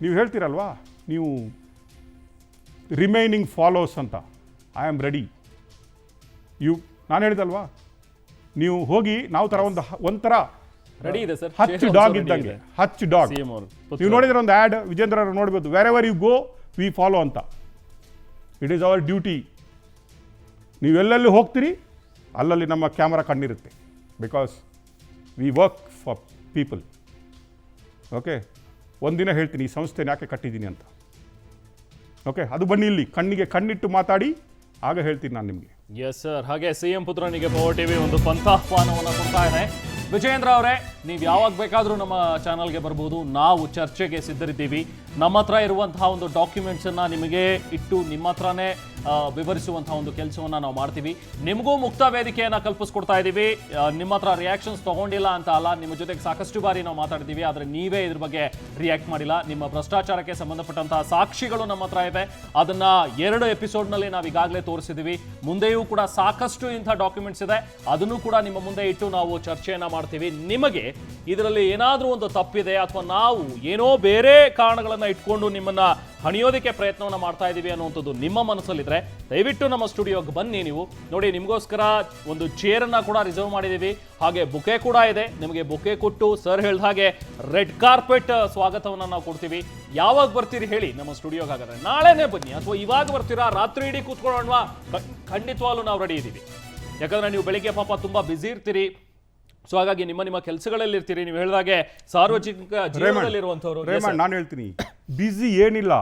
ನೀವು ಹೇಳ್ತೀರಲ್ವಾ, ನೀವು ರಿಮೈನಿಂಗ್ ಫಾಲೋಸ್ ಅಂತ. I am ready. ನಾನು ಹೇಳಿದಲ್ವಾ, ನೀವು ಹೋಗಿ ನಾವು ಥರ ಒಂಥರ ರೆಡಿ ಇದೆ ಸರ್. ಹಚ್ ಡಾಗ್ ಇದ್ದಂಗೆ, ಹಚ್ ಡಾಗ್. CM ಅವರು ನೀವು ನೋಡಿದ್ರೆ ಒಂದು ಆ್ಯಡ್ ವಿಜೇಂದ್ರ ಅವರು ನೋಡ್ಬೋದು, wherever you go we follow ಅಂತ. It is our duty. ನೀವೆಲ್ಲೆಲ್ಲಿ ಹೋಗ್ತೀರಿ ಅಲ್ಲಲ್ಲಿ ನಮ್ಮ ಕ್ಯಾಮ್ರಾ ಕಣ್ಣಿರುತ್ತೆ. Because we work for people. Okay, ಒಂದಿನ ಹೇಳ್ತೀನಿ ಈ ಸಂಸ್ಥೆನ ಯಾಕೆ ಕಟ್ಟಿದ್ದೀನಿ ಅಂತ. ಓಕೆ, ಅದು ಬನ್ನಿ ಇಲ್ಲಿ ಕಣ್ಣಿಗೆ ಕಣ್ಣಿಟ್ಟು ಮಾತಾಡಿ, ಆಗ ಹೇಳ್ತೀನಿ ನಾನು ನಿಮಗೆ. Yes sir. ಹಾಗೆ CM ಪುತ್ರನಿಗೆ ಪವರ್ ಟಿವಿ ಒಂದು ಪಂಥಾಹ್ವಾನವನ್ನು ಕೊಡ್ತಾ ಇದೆ. ವಿಜಯೇಂದ್ರ ಅವರೇ, ನೀವು ಯಾವಾಗ ಬೇಕಾದರೂ ನಮ್ಮ ಚಾನಲ್ಗೆ ಬರ್ಬೋದು. ನಾವು ಚರ್ಚೆಗೆ ಸಿದ್ಧರಿದ್ದೀವಿ. ನಮ್ಮ ಹತ್ರ ಇರುವಂತಹ ಒಂದು ಡಾಕ್ಯುಮೆಂಟ್ಸನ್ನು ನಿಮಗೆ ಇಟ್ಟು ನಿಮ್ಮ ಹತ್ರನೇ ವಿವರಿಸುವಂತಹ ಒಂದು ಕೆಲಸವನ್ನು ನಾವು ಮಾಡ್ತೀವಿ. ನಿಮಗೂ ಮುಕ್ತ ವೇದಿಕೆಯನ್ನು ಕಲ್ಪಿಸ್ಕೊಡ್ತಾ ಇದ್ದೀವಿ. ನಿಮ್ಮ ಹತ್ರ ರಿಯಾಕ್ಷನ್ಸ್ ತೊಗೊಂಡಿಲ್ಲ ಅಂತ ಅಲ್ಲ, ನಿಮ್ಮ ಜೊತೆಗೆ ಸಾಕಷ್ಟು ಬಾರಿ ನಾವು ಮಾತಾಡ್ತೀವಿ, ಆದರೆ ನೀವೇ ಇದ್ರ ಬಗ್ಗೆ ರಿಯಾಕ್ಟ್ ಮಾಡಿಲ್ಲ. ನಿಮ್ಮ ಭ್ರಷ್ಟಾಚಾರಕ್ಕೆ ಸಂಬಂಧಪಟ್ಟಂತಹ ಸಾಕ್ಷಿಗಳು ನಮ್ಮ ಹತ್ರ ಇದೆ. ಅದನ್ನು 2 ಎಪಿಸೋಡ್ನಲ್ಲಿ ನಾವು ಈಗಾಗಲೇ ತೋರಿಸಿದ್ದೀವಿ. ಮುಂದೆಯೂ ಕೂಡ ಸಾಕಷ್ಟು ಇಂಥ ಡಾಕ್ಯುಮೆಂಟ್ಸ್ ಇದೆ. ಅದನ್ನು ಕೂಡ ನಿಮ್ಮ ಮುಂದೆ ಇಟ್ಟು ನಾವು ಚರ್ಚೆಯನ್ನು ಮಾಡ್ತೀವಿ. ನಿಮಗೆ ಇದರಲ್ಲಿ ಏನಾದರೂ ಒಂದು ತಪ್ಪಿದೆ ಅಥವಾ ನಾವು ಏನೋ ಬೇರೆ ಕಾರಣಗಳನ್ನು ಇಟ್ಕೊಂಡು ನಿಮ್ಮನ್ನ ಹಣಿಯೋದಕ್ಕೆ ಪ್ರಯತ್ನವನ್ನು ಮಾಡ್ತಾ ಇದ್ದೀವಿ ಅನ್ನುವಂಥದ್ದು ನಿಮ್ಮ ಮನಸ್ಸಲ್ಲಿದ್ರೆ ದಯವಿಟ್ಟು ನಮ್ಮ ಸ್ಟುಡಿಯೋಗೆ ಬನ್ನಿ. ನೀವು ನೋಡಿ, ನಿಮಗೋಸ್ಕರ ಒಂದು ಚೇರನ್ನು ಕೂಡ ರಿಸರ್ವ್ ಮಾಡಿದ್ದೀವಿ. ಹಾಗೆ ಬುಕೆ ಕೂಡ ಇದೆ. ನಿಮಗೆ ಬುಕೆ ಕೊಟ್ಟು ಸರ್ ಹೇಳಿದ ಹಾಗೆ ರೆಡ್ ಕಾರ್ಪೆಟ್ ಸ್ವಾಗತವನ್ನು ನಾವು ಕೊಡ್ತೀವಿ. ಯಾವಾಗ ಬರ್ತೀರಿ ಹೇಳಿ ನಮ್ಮ ಸ್ಟುಡಿಯೋಗೆ? ಹಾಗಾದ್ರೆ ನಾಳೆನೇ ಬನ್ನಿ ಅಥವಾ ಇವಾಗ ಬರ್ತೀರಾ? ರಾತ್ರಿ ಇಡೀ ಕೂತ್ಕೊಳ್ಳೋಣವಾ? ಖಂಡಿತವಾಗ್ಲೂ ನಾವು ರೆಡಿ ಇದ್ದೀವಿ. ಯಾಕಂದ್ರೆ ನೀವು ಬೆಳಿಗ್ಗೆ ಪಾಪ ತುಂಬಾ ಬ್ಯುಸಿ ಇರ್ತೀರಿ. ಸೊ ಹಾಗಾಗಿ ನಿಮ್ಮ ಕೆಲಸಗಳಲ್ಲಿ ಇರ್ತೀರಿ. ನೀವು ಹೇಳಿದಾಗೆ ಸಾರ್ವಜನಿಕ ಜೀವನದಲ್ಲಿರುವಂಥವ್ರು. ನಾನು ಹೇಳ್ತೀನಿ, ಬ್ಯುಸಿ ಏನಿಲ್ಲ.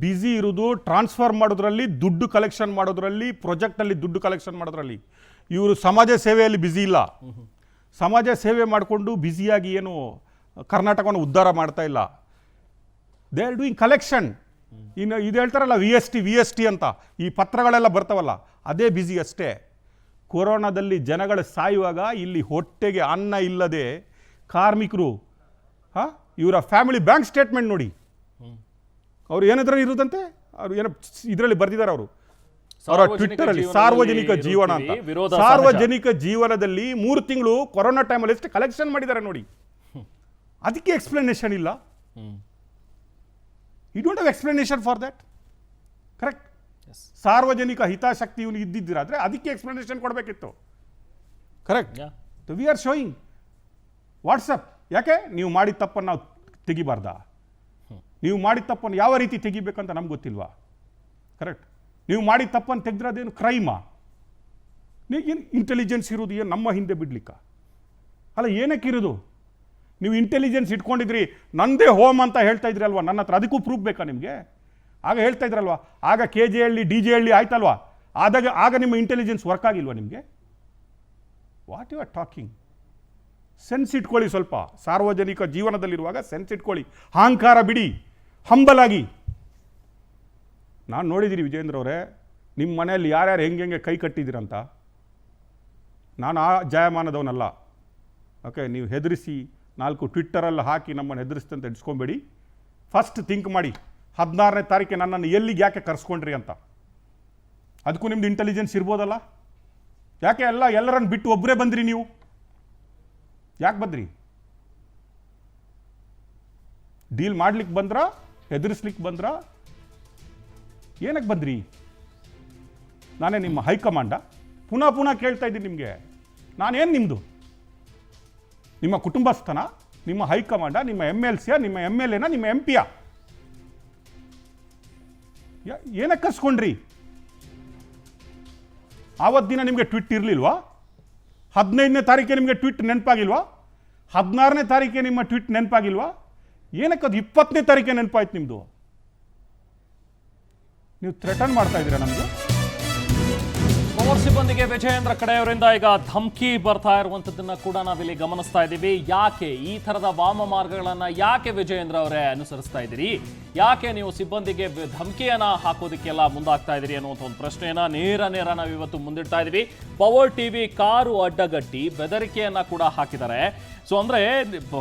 ಬ್ಯುಸಿ ಇರೋದು ಟ್ರಾನ್ಸ್ಫರ್ ಮಾಡೋದ್ರಲ್ಲಿ, ದುಡ್ಡು ಕಲೆಕ್ಷನ್ ಮಾಡೋದ್ರಲ್ಲಿ, ಪ್ರಾಜೆಕ್ಟಲ್ಲಿ ದುಡ್ಡು ಕಲೆಕ್ಷನ್ ಮಾಡೋದ್ರಲ್ಲಿ. ಇವರು ಸಮಾಜ ಸೇವೆಯಲ್ಲಿ ಬ್ಯುಸಿ ಇಲ್ಲ. ಸಮಾಜ ಸೇವೆ ಮಾಡಿಕೊಂಡು ಬ್ಯುಸಿಯಾಗಿ ಏನು ಕರ್ನಾಟಕವನ್ನು ಉದ್ಧಾರ ಮಾಡ್ತಾ ಇಲ್ಲ. They are doing collection. ಇನ್ನು ಇದು ಹೇಳ್ತಾರಲ್ಲ VST ಅಂತ, ಈ ಪತ್ರಗಳೆಲ್ಲ ಬರ್ತಾವಲ್ಲ, ಅದೇ ಬ್ಯುಸಿ ಅಷ್ಟೇ. ಕೊರೋನಾದಲ್ಲಿ ಜನಗಳು ಸಾಯುವಾಗ ಇಲ್ಲಿ ಹೊಟ್ಟೆಗೆ ಅನ್ನ ಇಲ್ಲದೆ ಕಾರ್ಮಿಕರು, ಇವರ ಫ್ಯಾಮಿಲಿ ಬ್ಯಾಂಕ್ ಸ್ಟೇಟ್ಮೆಂಟ್ ನೋಡಿ, ಅವ್ರು ಏನಾದ್ರೂ ಇರುದಂತೆ, ಅವ್ರು ಏನೋ ಇದರಲ್ಲಿ ಬರ್ದಿದ್ದಾರೆ ಅವರು ಅವರ ಟ್ವಿಟ್ಟರಲ್ಲಿ, ಸಾರ್ವಜನಿಕ ಜೀವನ ಅಂತ. ಸಾರ್ವಜನಿಕ ಜೀವನದಲ್ಲಿ 3 ತಿಂಗಳು ಕೊರೋನಾ ಟೈಮಲ್ಲಿ ಎಷ್ಟು ಕಲೆಕ್ಷನ್ ಮಾಡಿದ್ದಾರೆ ನೋಡಿ. ಅದಕ್ಕೆ ಎಕ್ಸ್ಪ್ಲನೇಷನ್ ಇಲ್ಲ. You don't have explanation for that. Correct. ಸಾರ್ವಜನಿಕ ಹಿತಾಸಕ್ತಿ ಇವನು ಇದ್ದಿದ್ದಿರಾದ್ರೆ ಅದಕ್ಕೆ ಎಕ್ಸ್ಪ್ಲನೇಷನ್ ಕೊಡಬೇಕಿತ್ತು. Correct. We are showing WhatsApp. ಯಾಕೆ ನೀವು ಮಾಡಿದ ತಪ್ಪನ್ನು ನಾವು ತೆಗಿಬಾರ್ದಾ? ನೀವು ಮಾಡಿದ ತಪ್ಪನ್ನು ಯಾವ ರೀತಿ ತೆಗಿಬೇಕಂತ ನಮ್ಗೆ ಗೊತ್ತಿಲ್ವಾ? ಕರೆಕ್ಟ್. ನೀವು ಮಾಡಿದ ತಪ್ಪನ್ನು ತೆಗೆದ್ರದೇನು ಕ್ರೈಮಾ? ಏನು ಇಂಟೆಲಿಜೆನ್ಸ್ ಇರೋದು ಏನು ನಮ್ಮ ಹಿಂದೆ ಬಿಡ್ಲಿಕ್ಕ ಅಲ್ಲ? ಏನಕ್ಕಿರೋದು? ನೀವು ಇಂಟೆಲಿಜೆನ್ಸ್ ಇಟ್ಕೊಂಡಿದ್ರಿ, ನಂದೇ ಹೋಮ್ ಅಂತ ಹೇಳ್ತಾ ಇದ್ರಿ ಅಲ್ವಾ ನನ್ನ ಹತ್ರ, ಅದಕ್ಕೂ ಪ್ರೂಫ್ ಬೇಕಾ ನಿಮಗೆ? ಆಗ ಹೇಳ್ತಾ ಇದ್ರಲ್ವಾ, ಆಗ KJ ಹಳ್ಳಿ DJ ಹಳ್ಳಿ ಆಯ್ತಲ್ವಾ, ಆಗ ನಿಮ್ಮ ಇಂಟೆಲಿಜೆನ್ಸ್ ವರ್ಕ್ ಆಗಿಲ್ವಾ ನಿಮಗೆ? What you are talking? Sense ಇಟ್ಕೊಳ್ಳಿ ಸ್ವಲ್ಪ. ಸಾರ್ವಜನಿಕ ಜೀವನದಲ್ಲಿರುವಾಗ ಸೆನ್ಸ್ ಇಟ್ಕೊಳ್ಳಿ. ಅಹಂಕಾರ ಬಿಡಿ, ಹಂಬಲಾಗಿ. ನಾನು ನೋಡಿದ್ದೀರಿ ವಿಜೇಂದ್ರ ಅವರೇ, ನಿಮ್ಮ ಮನೆಯಲ್ಲಿ ಯಾರ್ಯಾರು ಹೆಂಗೆ ಕೈ ಕಟ್ಟಿದ್ದೀರಂತ. ನಾನು ಆ ಜಾಯಮಾನದವನಲ್ಲ. ಓಕೆ, ನೀವು ಹೆದರಿಸಿ 4 ಟ್ವಿಟ್ಟರಲ್ಲಿ ಹಾಕಿ ನಮ್ಮನ್ನು ಹೆದರಿಸ್ತಂತ ಇಡ್ಸ್ಕೊಬೇಡಿ. ಫಸ್ಟ್ ಥಿಂಕ್ ಮಾಡಿ, 16ನೇ ತಾರೀಕೆ ನನ್ನನ್ನು ಎಲ್ಲಿಗೆ ಯಾಕೆ ಕರೆಸ್ಕೊಂಡ್ರಿ ಅಂತ. ಅದಕ್ಕೂ ನಿಮ್ದು ಇಂಟೆಲಿಜೆನ್ಸ್ ಇರ್ಬೋದಲ್ಲ? ಯಾಕೆ ಎಲ್ಲರನ್ನು ಬಿಟ್ಟು ಒಬ್ಬರೇ ಬಂದ್ರಿ ನೀವು? ಯಾಕೆ ಬಂದ್ರಿ? ಡೀಲ್ ಮಾಡ್ಲಿಕ್ಕೆ ಬಂದ್ರಾ? ಹೆದರಿಸ್ಲಿಕ್ಕೆ ಬಂದ್ರಾ? ಏನಕ್ಕೆ ಬಂದ್ರಿ? ನಾನೇ ನಿಮ್ಮ ಹೈಕಮಾಂಡ? ಪುನಃ ಕೇಳ್ತಾ ಇದ್ದೀನಿ ನಿಮಗೆ, ನಾನೇನು ನಿಮ್ಮದು? ನಿಮ್ಮ ಕುಟುಂಬಸ್ಥನ? ನಿಮ್ಮ ಹೈಕಮಾಂಡ? ನಿಮ್ಮ MLC? ನಿಮ್ಮ MLA? ನಿಮ್ಮ MP? ಏನಕ್ಕೆ ಕರ್ಸ್ಕೊಂಡ್ರಿ? ಆವತ್ತು ದಿನ ನಿಮಗೆ ಟ್ವಿಟ್ ಇರಲಿಲ್ವಾ? 15ನೇ ತಾರೀಕೆ ನಿಮಗೆ ಟ್ವಿಟ್ ನೆನಪಾಗಿಲ್ವಾ? 16ನೇ ತಾರೀಕೆ ನಿಮ್ಮ ಟ್ವಿಟ್ ನೆನಪಾಗಿಲ್ವಾ? ಏನಕ್ಕೆ ಅದು 20ನೇ ತಾರೀಕೆ ನೆನಪಾಯ್ತು ನಿಮ್ಮದು? ನೀವು ಥ್ರೆಟನ್ ಮಾಡ್ತಾ ಇದ್ದೀರಾ ನಮಗೆ? ಪವರ್ ಸಿಬ್ಬಂದಿಗೆ ವಿಜಯೇಂದ್ರ ಕಡೆಯವರಿಂದ ಈಗ ಧಮಕಿ ಬರ್ತಾ ಇರುವಂಥದ್ದನ್ನ ಕೂಡ ನಾವಿಲ್ಲಿ ಗಮನಿಸ್ತಾ ಇದ್ದೀವಿ. ಯಾಕೆ ಈ ಥರದ ವಾಮ ಮಾರ್ಗಗಳನ್ನು ಯಾಕೆ ವಿಜಯೇಂದ್ರ ಅವರೇ ಅನುಸರಿಸ್ತಾ ಇದ್ದೀರಿ? ಯಾಕೆ ನೀವು ಸಿಬ್ಬಂದಿಗೆ ಧಮಕಿಯನ್ನ ಹಾಕೋದಕ್ಕೆಲ್ಲ ಮುಂದಾಗ್ತಾ ಇದ್ದೀರಿ ಅನ್ನುವಂಥ ಒಂದು ಪ್ರಶ್ನೆಯನ್ನ ನೇರ ನಾವು ಇವತ್ತು ಮುಂದಿಡ್ತಾ ಇದ್ದೀವಿ. ಪವರ್ ಟಿವಿ ಕಾರು ಅಡ್ಡಗಟ್ಟಿ ಬೆದರಿಕೆಯನ್ನ ಕೂಡ ಹಾಕಿದ್ದಾರೆ. ಸೊ ಅಂದ್ರೆ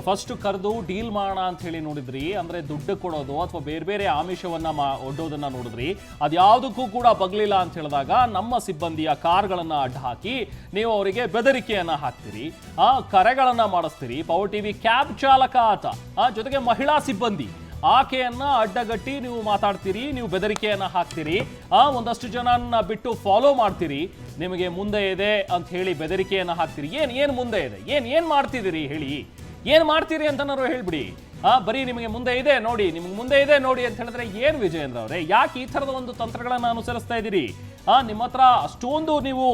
ಫಸ್ಟ್ ಕರೆದು ಡೀಲ್ ಮಾಡೋಣ ಅಂತ ಹೇಳಿ ನೋಡಿದ್ರಿ, ಅಂದ್ರೆ ದುಡ್ಡು ಕೊಡೋದು ಅಥವಾ ಬೇರೆ ಆಮಿಷವನ್ನ ಒಡ್ಡೋದನ್ನ ನೋಡಿದ್ರಿ. ಅದ್ಯಾವುದಕ್ಕೂ ಕೂಡ ಬಗ್ಲಿಲ್ಲ ಅಂತ ಹೇಳಿದಾಗ ನಮ್ಮ ಸಿಬ್ಬಂದಿಯ ಕಾರ್ಗಳನ್ನ ಅಡ್ಡ ಹಾಕಿ ನೀವು ಅವರಿಗೆ ಬೆದರಿಕೆಯನ್ನ ಹಾಕ್ತೀರಿ, ಕರೆಗಳನ್ನ ಮಾಡಿಸ್ತೀರಿ. ಪವರ್ ಟಿವಿ ಕ್ಯಾಬ್ ಚಾಲಕ ಆತ, ಜೊತೆಗೆ ಮಹಿಳಾ ಸಿಬ್ಬಂದಿ ಆಕೆಯನ್ನ ಅಡ್ಡಗಟ್ಟಿ ನೀವು ಮಾತಾಡ್ತೀರಿ, ನೀವು ಬೆದರಿಕೆಯನ್ನ ಹಾಕ್ತೀರಿ, ಒಂದಷ್ಟು ಜನನ್ನ ಬಿಟ್ಟು ಫಾಲೋ ಮಾಡ್ತೀರಿ, ನಿಮಗೆ ಮುಂದೆ ಇದೆ ಅಂತ ಹೇಳಿ ಬೆದರಿಕೆಯನ್ನ ಹಾಕ್ತೀರಿ. ಏನ್ ಮುಂದೆ ಇದೆ, ಏನ್ ಮಾಡ್ತಿದ್ದೀರಿ ಹೇಳಿ, ಏನ್ ಮಾಡ್ತೀರಿ ಅಂತನಾರು ಹೇಳ್ಬಿಡಿ. ಬರೀ ನಿಮಗೆ ಮುಂದೆ ಇದೆ ನೋಡಿ, ನಿಮ್ಗೆ ಮುಂದೆ ಇದೆ ನೋಡಿ ಅಂತ ಹೇಳಿದ್ರೆ ಏನು ವಿಜಯೇಂದ್ರ ಅವರೇ, ಯಾಕೆ ಈ ಥರದ ಒಂದು ತಂತ್ರಗಳನ್ನು ಅನುಸರಿಸ್ತಾ ಇದ್ದೀರಿ? ನಿಮ್ಮ ಹತ್ರ ಅಷ್ಟೊಂದು ನೀವು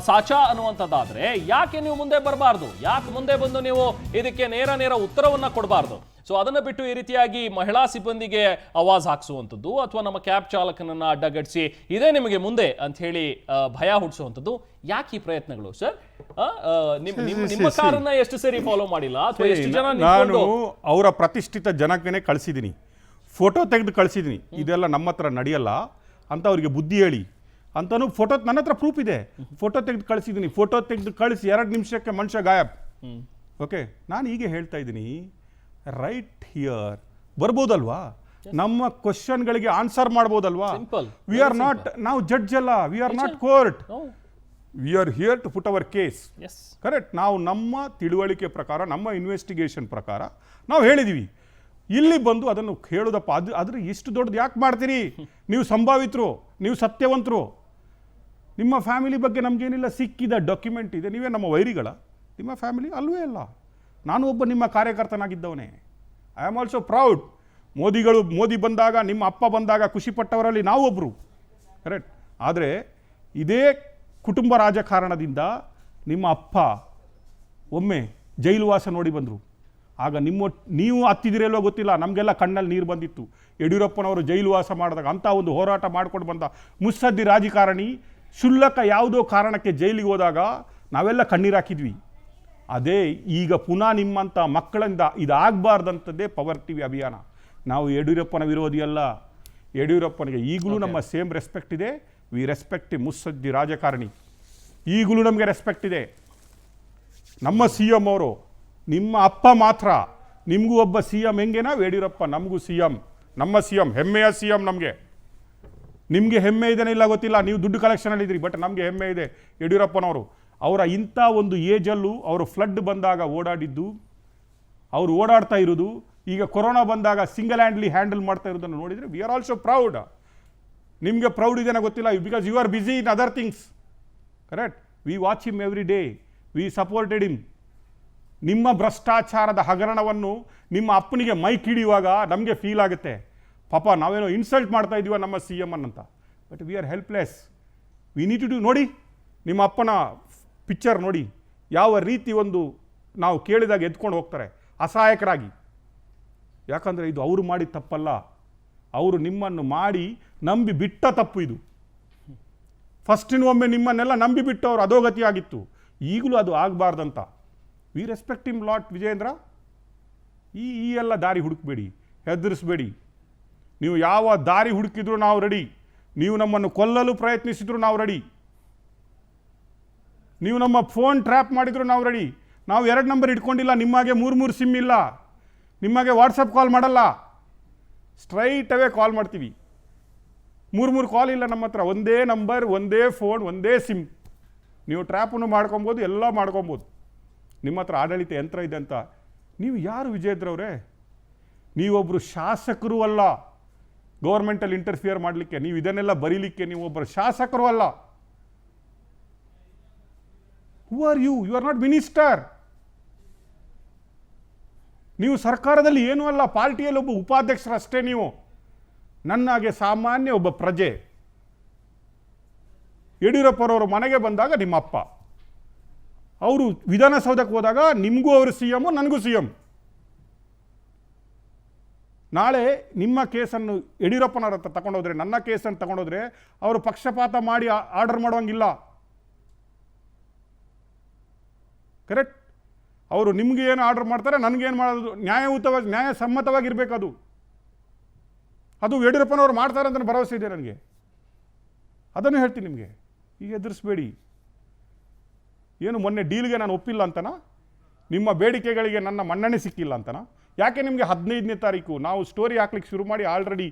ಸಾಚಾ ಅನ್ನುವಂಥದ್ದಾದ್ರೆ ಯಾಕೆ ನೀವು ಮುಂದೆ ಬರಬಾರ್ದು? ಯಾಕೆ ಮುಂದೆ ಬಂದು ನೀವು ಇದಕ್ಕೆ ನೇರ ಉತ್ತರವನ್ನ ಕೊಡಬಾರ್ದು? ಸೊ ಅದನ್ನು ಬಿಟ್ಟು ಈ ರೀತಿಯಾಗಿ ಮಹಿಳಾ ಸಿಬ್ಬಂದಿಗೆ ಆವಾಜ್ ಹಾಕ್ಸುವಂಥದ್ದು ಅಥವಾ ನಮ್ಮ ಕ್ಯಾಬ್ ಚಾಲಕನನ್ನ ಅಡ್ಡಗಟ್ಟಿಸಿ ಇದೇ ನಿಮಗೆ ಮುಂದೆ ಅಂತ ಹೇಳಿ ಭಯ ಹುಟ್ಟಿಸುವಂಥದ್ದು, ಯಾಕೆ ಈ ಪ್ರಯತ್ನಗಳು ಸರ್? ನಿಮ್ಮ ಕಾರನ್ನ ಎಷ್ಟು ಸರಿ ಫಾಲೋ ಮಾಡಿಲ್ಲ ಅಥವಾ ಎಷ್ಟು ಜನ ನಾನು ಅವರ ಪ್ರತಿಷ್ಠಿತ ಜನಕ್ಕೇನೆ ಕಳಿಸಿದ್ದೀನಿ, ಫೋಟೋ ತೆಗೆದು ಕಳಿಸಿದ್ದೀನಿ. ಇದೆಲ್ಲ ನಮ್ಮ ಹತ್ರ ನಡೆಯಲ್ಲ ಅಂತ ಅವರಿಗೆ ಬುದ್ಧಿ ಹೇಳಿ ಅಂತನೂ ಫೋಟೋ ನನ್ನ ಹತ್ರ ಪ್ರೂಫ್ ಇದೆ. ಫೋಟೋ ತೆಗೆದು ಕಳಿಸಿದ್ದೀನಿ, ಫೋಟೋ ತೆಗೆದು ಕಳಿಸಿ 2 ನಿಮಿಷಕ್ಕೆ ಮನುಷ್ಯ ಗಾಯಬ್. ಓಕೆ, ನಾನು ಹೀಗೆ ಹೇಳ್ತಾ ಇದ್ದೀನಿ, ರೈಟ್ ಹಿಯರ್ ಬರ್ಬೋದಲ್ವಾ? ನಮ್ಮ ಕ್ವಶನ್ಗಳಿಗೆ ಆನ್ಸರ್ ಮಾಡ್ಬೋದಲ್ವಾ? ವಿ ಆರ್ ನಾಟ್, ನಾವು ಜಡ್ಜ್ ಅಲ್ಲ, we are not court, we are here to put our case. Correct. ನಾವು ನಮ್ಮ ತಿಳುವಳಿಕೆ ಪ್ರಕಾರ, ನಮ್ಮ ಇನ್ವೆಸ್ಟಿಗೇಷನ್ ಪ್ರಕಾರ ನಾವು ಹೇಳಿದೀವಿ. ಇಲ್ಲಿ ಬಂದು ಅದನ್ನು ಹೇಳೋದಪ್ಪ, ಅದ್ರ ಇಷ್ಟು ದೊಡ್ಡದು ಯಾಕೆ ಮಾಡ್ತೀರಿ? ನೀವು ಸಂಭಾವಿತರು, ನೀವು ಸತ್ಯವಂತರು, ನಿಮ್ಮ ಫ್ಯಾಮಿಲಿ ಬಗ್ಗೆ ನಮಗೇನಿಲ್ಲ, ಸಿಕ್ಕಿದ ಡಾಕ್ಯುಮೆಂಟ್ ಇದೆ, ನೀವೇ ನಮ್ಮ ವೈರಿಗಳ? ನಿಮ್ಮ ಫ್ಯಾಮಿಲಿ ಅಲ್ವೇ ಅಲ್ಲ. ನಾನು ಒಬ್ಬ ನಿಮ್ಮ ಕಾರ್ಯಕರ್ತನಾಗಿದ್ದವನೇ. I am also proud. Modi ಬಂದಾಗ, ನಿಮ್ಮ ಅಪ್ಪ ಬಂದಾಗ ಖುಷಿಪಟ್ಟವರಲ್ಲಿ ನಾವು ಒಬ್ಬರು. ಕರೆಕ್ಟ್. ಆದರೆ ಇದೇ ಕುಟುಂಬ ರಾಜಕಾರಣದಿಂದ ನಿಮ್ಮ ಅಪ್ಪ ಒಮ್ಮೆ ಜೈಲುವಾಸ ನೋಡಿ ಬಂದರು. ಆಗ ನೀವು ಹತ್ತಿದಿರಲ್ಲೋ ಗೊತ್ತಿಲ್ಲ, ನಮಗೆಲ್ಲ ಕಣ್ಣಲ್ಲಿ ನೀರು ಬಂದಿತ್ತು. ಯಡಿಯೂರಪ್ಪನವರು ಜೈಲುವಾಸ ಮಾಡಿದಾಗ ಅಂಥ ಒಂದು ಹೋರಾಟ ಮಾಡ್ಕೊಂಡು ಬಂದ ಮುತ್ಸದ್ದಿ ರಾಜಕಾರಣಿ ಕ್ಷುಲ್ಲಕ ಯಾವುದೋ ಕಾರಣಕ್ಕೆ ಜೈಲಿಗೆ ಹೋದಾಗ ನಾವೆಲ್ಲ ಕಣ್ಣೀರು ಹಾಕಿದ್ವಿ. ಅದೇ ಈಗ ಪುನಃ ನಿಮ್ಮಂಥ ಮಕ್ಕಳಿಂದ ಇದಾಗಬಾರ್ದಂಥದ್ದೇ ಪವರ್ ಟಿವಿ ಅಭಿಯಾನ. ನಾವು ಯಡಿಯೂರಪ್ಪನ ವಿರೋಧಿ ಅಲ್ಲ. ಯಡಿಯೂರಪ್ಪನಿಗೆ ಈಗಲೂ ನಮ್ಮ ಸೇಮ್ ರೆಸ್ಪೆಕ್ಟ್ ಇದೆ. ವಿ ರೆಸ್ಪೆಕ್ಟ್ ಮುತ್ಸದ್ದಿ ರಾಜಕಾರಣಿ. ಈಗಲೂ ನಮಗೆ ರೆಸ್ಪೆಕ್ಟ್ ಇದೆ. ನಮ್ಮ ಸಿ ಎಂ ಅವರು, ನಿಮ್ಮ ಅಪ್ಪ ಮಾತ್ರ, ನಿಮಗೂ ಒಬ್ಬ ಸಿ ಎಂ ಹೆಂಗೇನಾ ಯಡಿಯೂರಪ್ಪ ನಮಗೂ ಸಿ ಎಂ, ನಮ್ಮ ಸಿ ಎಂ, ಹೆಮ್ಮೆಯ ಸಿ ಎಂ ನಮಗೆ. ನಿಮಗೆ ಹೆಮ್ಮೆ ಇದೆನೇ ಇಲ್ಲ ಗೊತ್ತಿಲ್ಲ, ನೀವು ದುಡ್ಡು ಕಲೆಕ್ಷನಲ್ಲಿದ್ದೀರಿ, ಬಟ್ ನಮಗೆ ಹೆಮ್ಮೆ ಇದೆ ಯಡಿಯೂರಪ್ಪನವರು. ಅವರ ಇಂಥ ಒಂದು ಏಜಲ್ಲೂ ಅವರು ಫ್ಲಡ್ ಬಂದಾಗ ಓಡಾಡಿದ್ದು, ಅವರು ಓಡಾಡ್ತಾ ಇರೋದು, ಈಗ ಕೊರೋನಾ ಬಂದಾಗ ಸಿಂಗಲ್ ಹ್ಯಾಂಡಲ್ ಮಾಡ್ತಾ ಇರೋದನ್ನು ನೋಡಿದರೆ ವಿ ಆರ್ ಆಲ್ಸೋ ಪ್ರೌಡ್. ನಿಮಗೆ ಪ್ರೌಡ್ ಇದೆನಾ ಗೊತ್ತಿಲ್ಲ, because you are busy in other things. Correct. We watch him every day, we supported him. ನಿಮ್ಮ ಭ್ರಷ್ಟಾಚಾರದ ಹಗರಣವನ್ನು ನಿಮ್ಮ ಅಪ್ಪನಿಗೆ ಮೈಕ್ ಹಿಡಿಯುವಾಗ ನಮಗೆ ಫೀಲ್ ಆಗುತ್ತೆ, ಪಾಪ ನಾವೇನೋ ಇನ್ಸಲ್ಟ್ ಮಾಡ್ತಾ ಇದ್ದೀವ ನಮ್ಮ ಸಿ ಎಮ್ ಅನ್ನಂತ. But we are helpless. We need to do. ನೋಡಿ ನಿಮ್ಮ ಅಪ್ಪನ ಪಿಕ್ಚರ್ ನೋಡಿ, ಯಾವ ರೀತಿ ಒಂದು ನಾವು ಕೇಳಿದಾಗ ಎತ್ಕೊಂಡು ಹೋಗ್ತಾರೆ ಅಸಹಾಯಕರಾಗಿ. ಯಾಕಂದರೆ ಇದು ಅವರು ಮಾಡಿದ ತಪ್ಪಲ್ಲ, ಅವರು ನಿಮ್ಮನ್ನು ಮಾಡಿ ನಂಬಿ ಬಿಟ್ಟ ತಪ್ಪು ಇದು. ಫಸ್ಟಿನೊಮ್ಮೆ ನಿಮ್ಮನ್ನೆಲ್ಲ ನಂಬಿ ಬಿಟ್ಟು ಅವರು ಅಧೋಗತಿ ಆಗಿತ್ತು, ಈಗಲೂ ಅದು ಆಗಬಾರ್ದಂತ. We respect him lot Vijayendra. ಈ ಎಲ್ಲ ದಾರಿ ಹುಡುಕಬೇಡಿ, ಹೆದರಿಸಬೇಡಿ. ನೀವು ಯಾವ ದಾರಿ ಹುಡುಕಿದ್ರು ನಾವು ರೆಡಿ. ನೀವು ನಮ್ಮನ್ನು ಕೊಲ್ಲಲು ಪ್ರಯತ್ನಿಸಿದ್ರು ನಾವು ರೆಡಿ. ನೀವು ನಮ್ಮ ಫೋನ್ ಟ್ರ್ಯಾಪ್ ಮಾಡಿದ್ರು ನಾವು ರೆಡಿ. ನಾವು 2 ನಂಬರ್ ಇಟ್ಕೊಂಡಿಲ್ಲ, ನಿಮಗೆ 3 ಸಿಮ್ ಇಲ್ಲ, ನಿಮಗೆ ವಾಟ್ಸಪ್ ಕಾಲ್ ಮಾಡಲ್ಲ, ಸ್ಟ್ರೈಟ್ ಅವೇ ಕಾಲ್ ಮಾಡ್ತೀವಿ. 3 ಕಾಲ್ ಇಲ್ಲ ನಮ್ಮ ಹತ್ರ, ಒಂದೇ ನಂಬರ್, ಒಂದೇ ಫೋನ್, ಒಂದೇ ಸಿಮ್. ನೀವು ಟ್ರ್ಯಾಪನ್ನು ಮಾಡ್ಕೊಬೋದು, ಎಲ್ಲ ಮಾಡ್ಕೊಬೋದು. ನಿಮ್ಮ ಹತ್ರ ಆಡಳಿತ ಯಂತ್ರ ಇದೆ ಅಂತ. ನೀವು ಯಾರು ವಿಜಯೇಂದ್ರವರೇ? ನೀವೊಬ್ಬರು ಶಾಸಕರು ಅಲ್ಲ ಗೌರ್ಮೆಂಟಲ್ಲಿ ಇಂಟರ್ಫಿಯರ್ ಮಾಡಲಿಕ್ಕೆ. ನೀವು ಇದನ್ನೆಲ್ಲ ಬರೀಲಿಕ್ಕೆ ನೀವೊಬ್ಬರು ಶಾಸಕರು ಅಲ್ಲ. Who are you? You are not minister. ನೀವು ಸರ್ಕಾರದಲ್ಲಿ ಏನೂ ಅಲ್ಲ, ಪಾರ್ಟಿಯಲ್ಲಿ ಒಬ್ಬ ಉಪಾಧ್ಯಕ್ಷರಷ್ಟೇ ನೀವು. ನನ್ನಾಗೆ ಸಾಮಾನ್ಯ ಒಬ್ಬ ಪ್ರಜೆ. ಯಡಿಯೂರಪ್ಪನವರು ಮನೆಗೆ ಬಂದಾಗ ನಿಮ್ಮ ಅಪ್ಪ, ಅವರು ವಿಧಾನಸೌಧಕ್ಕೆ ಹೋದಾಗ ನಿಮಗೂ ಅವರು ಸಿ ಎಮ್, ನನಗೂ ಸಿ ಎಮ್. ನಾಳೆ ನಿಮ್ಮ ಕೇಸನ್ನು ಯಡಿಯೂರಪ್ಪನವ್ರ ಹತ್ರ ತಗೊಂಡೋದ್ರೆ, ನನ್ನ ಕೇಸನ್ನು ತಗೊಂಡೋದ್ರೆ ಅವರು ಪಕ್ಷಪಾತ ಮಾಡಿ ಆರ್ಡರ್ ಮಾಡುವಂಗಿಲ್ಲ. ಕರೆಕ್ಟ್. ಅವರು ನಿಮ್ಗೆ ಏನು ಆರ್ಡರ್ ಮಾಡ್ತಾರೆ, ನನಗೇನು ಮಾಡೋದು, ನ್ಯಾಯಸಮ್ಮತವಾಗಿರಬೇಕದು. ಅದು ಯಡಿಯೂರಪ್ಪನವ್ರು ಮಾಡ್ತಾರೆ ಅಂತ ಭರವಸೆ ಇದೆ ನನಗೆ. ಅದನ್ನು ಹೇಳ್ತೀನಿ ನಿಮಗೆ. ಈಗ ಎದುರಿಸಬೇಡಿ. ಏನು ಮೊನ್ನೆ ಡೀಲ್ಗೆ ನಾನು ಒಪ್ಪಿಲ್ಲ ಅಂತನಾ? ನಿಮ್ಮ ಬೇಡಿಕೆಗಳಿಗೆ ನನ್ನ ಮನ್ನಣೆ ಸಿಕ್ಕಿಲ್ಲ ಅಂತನಾ? ಯಾಕೆ ನಿಮಗೆ 15ನೇ ತಾರೀಕು ನಾವು ಸ್ಟೋರಿ ಹಾಕ್ಲಿಕ್ಕೆ ಶುರು ಮಾಡಿ ಆಲ್ರೆಡಿ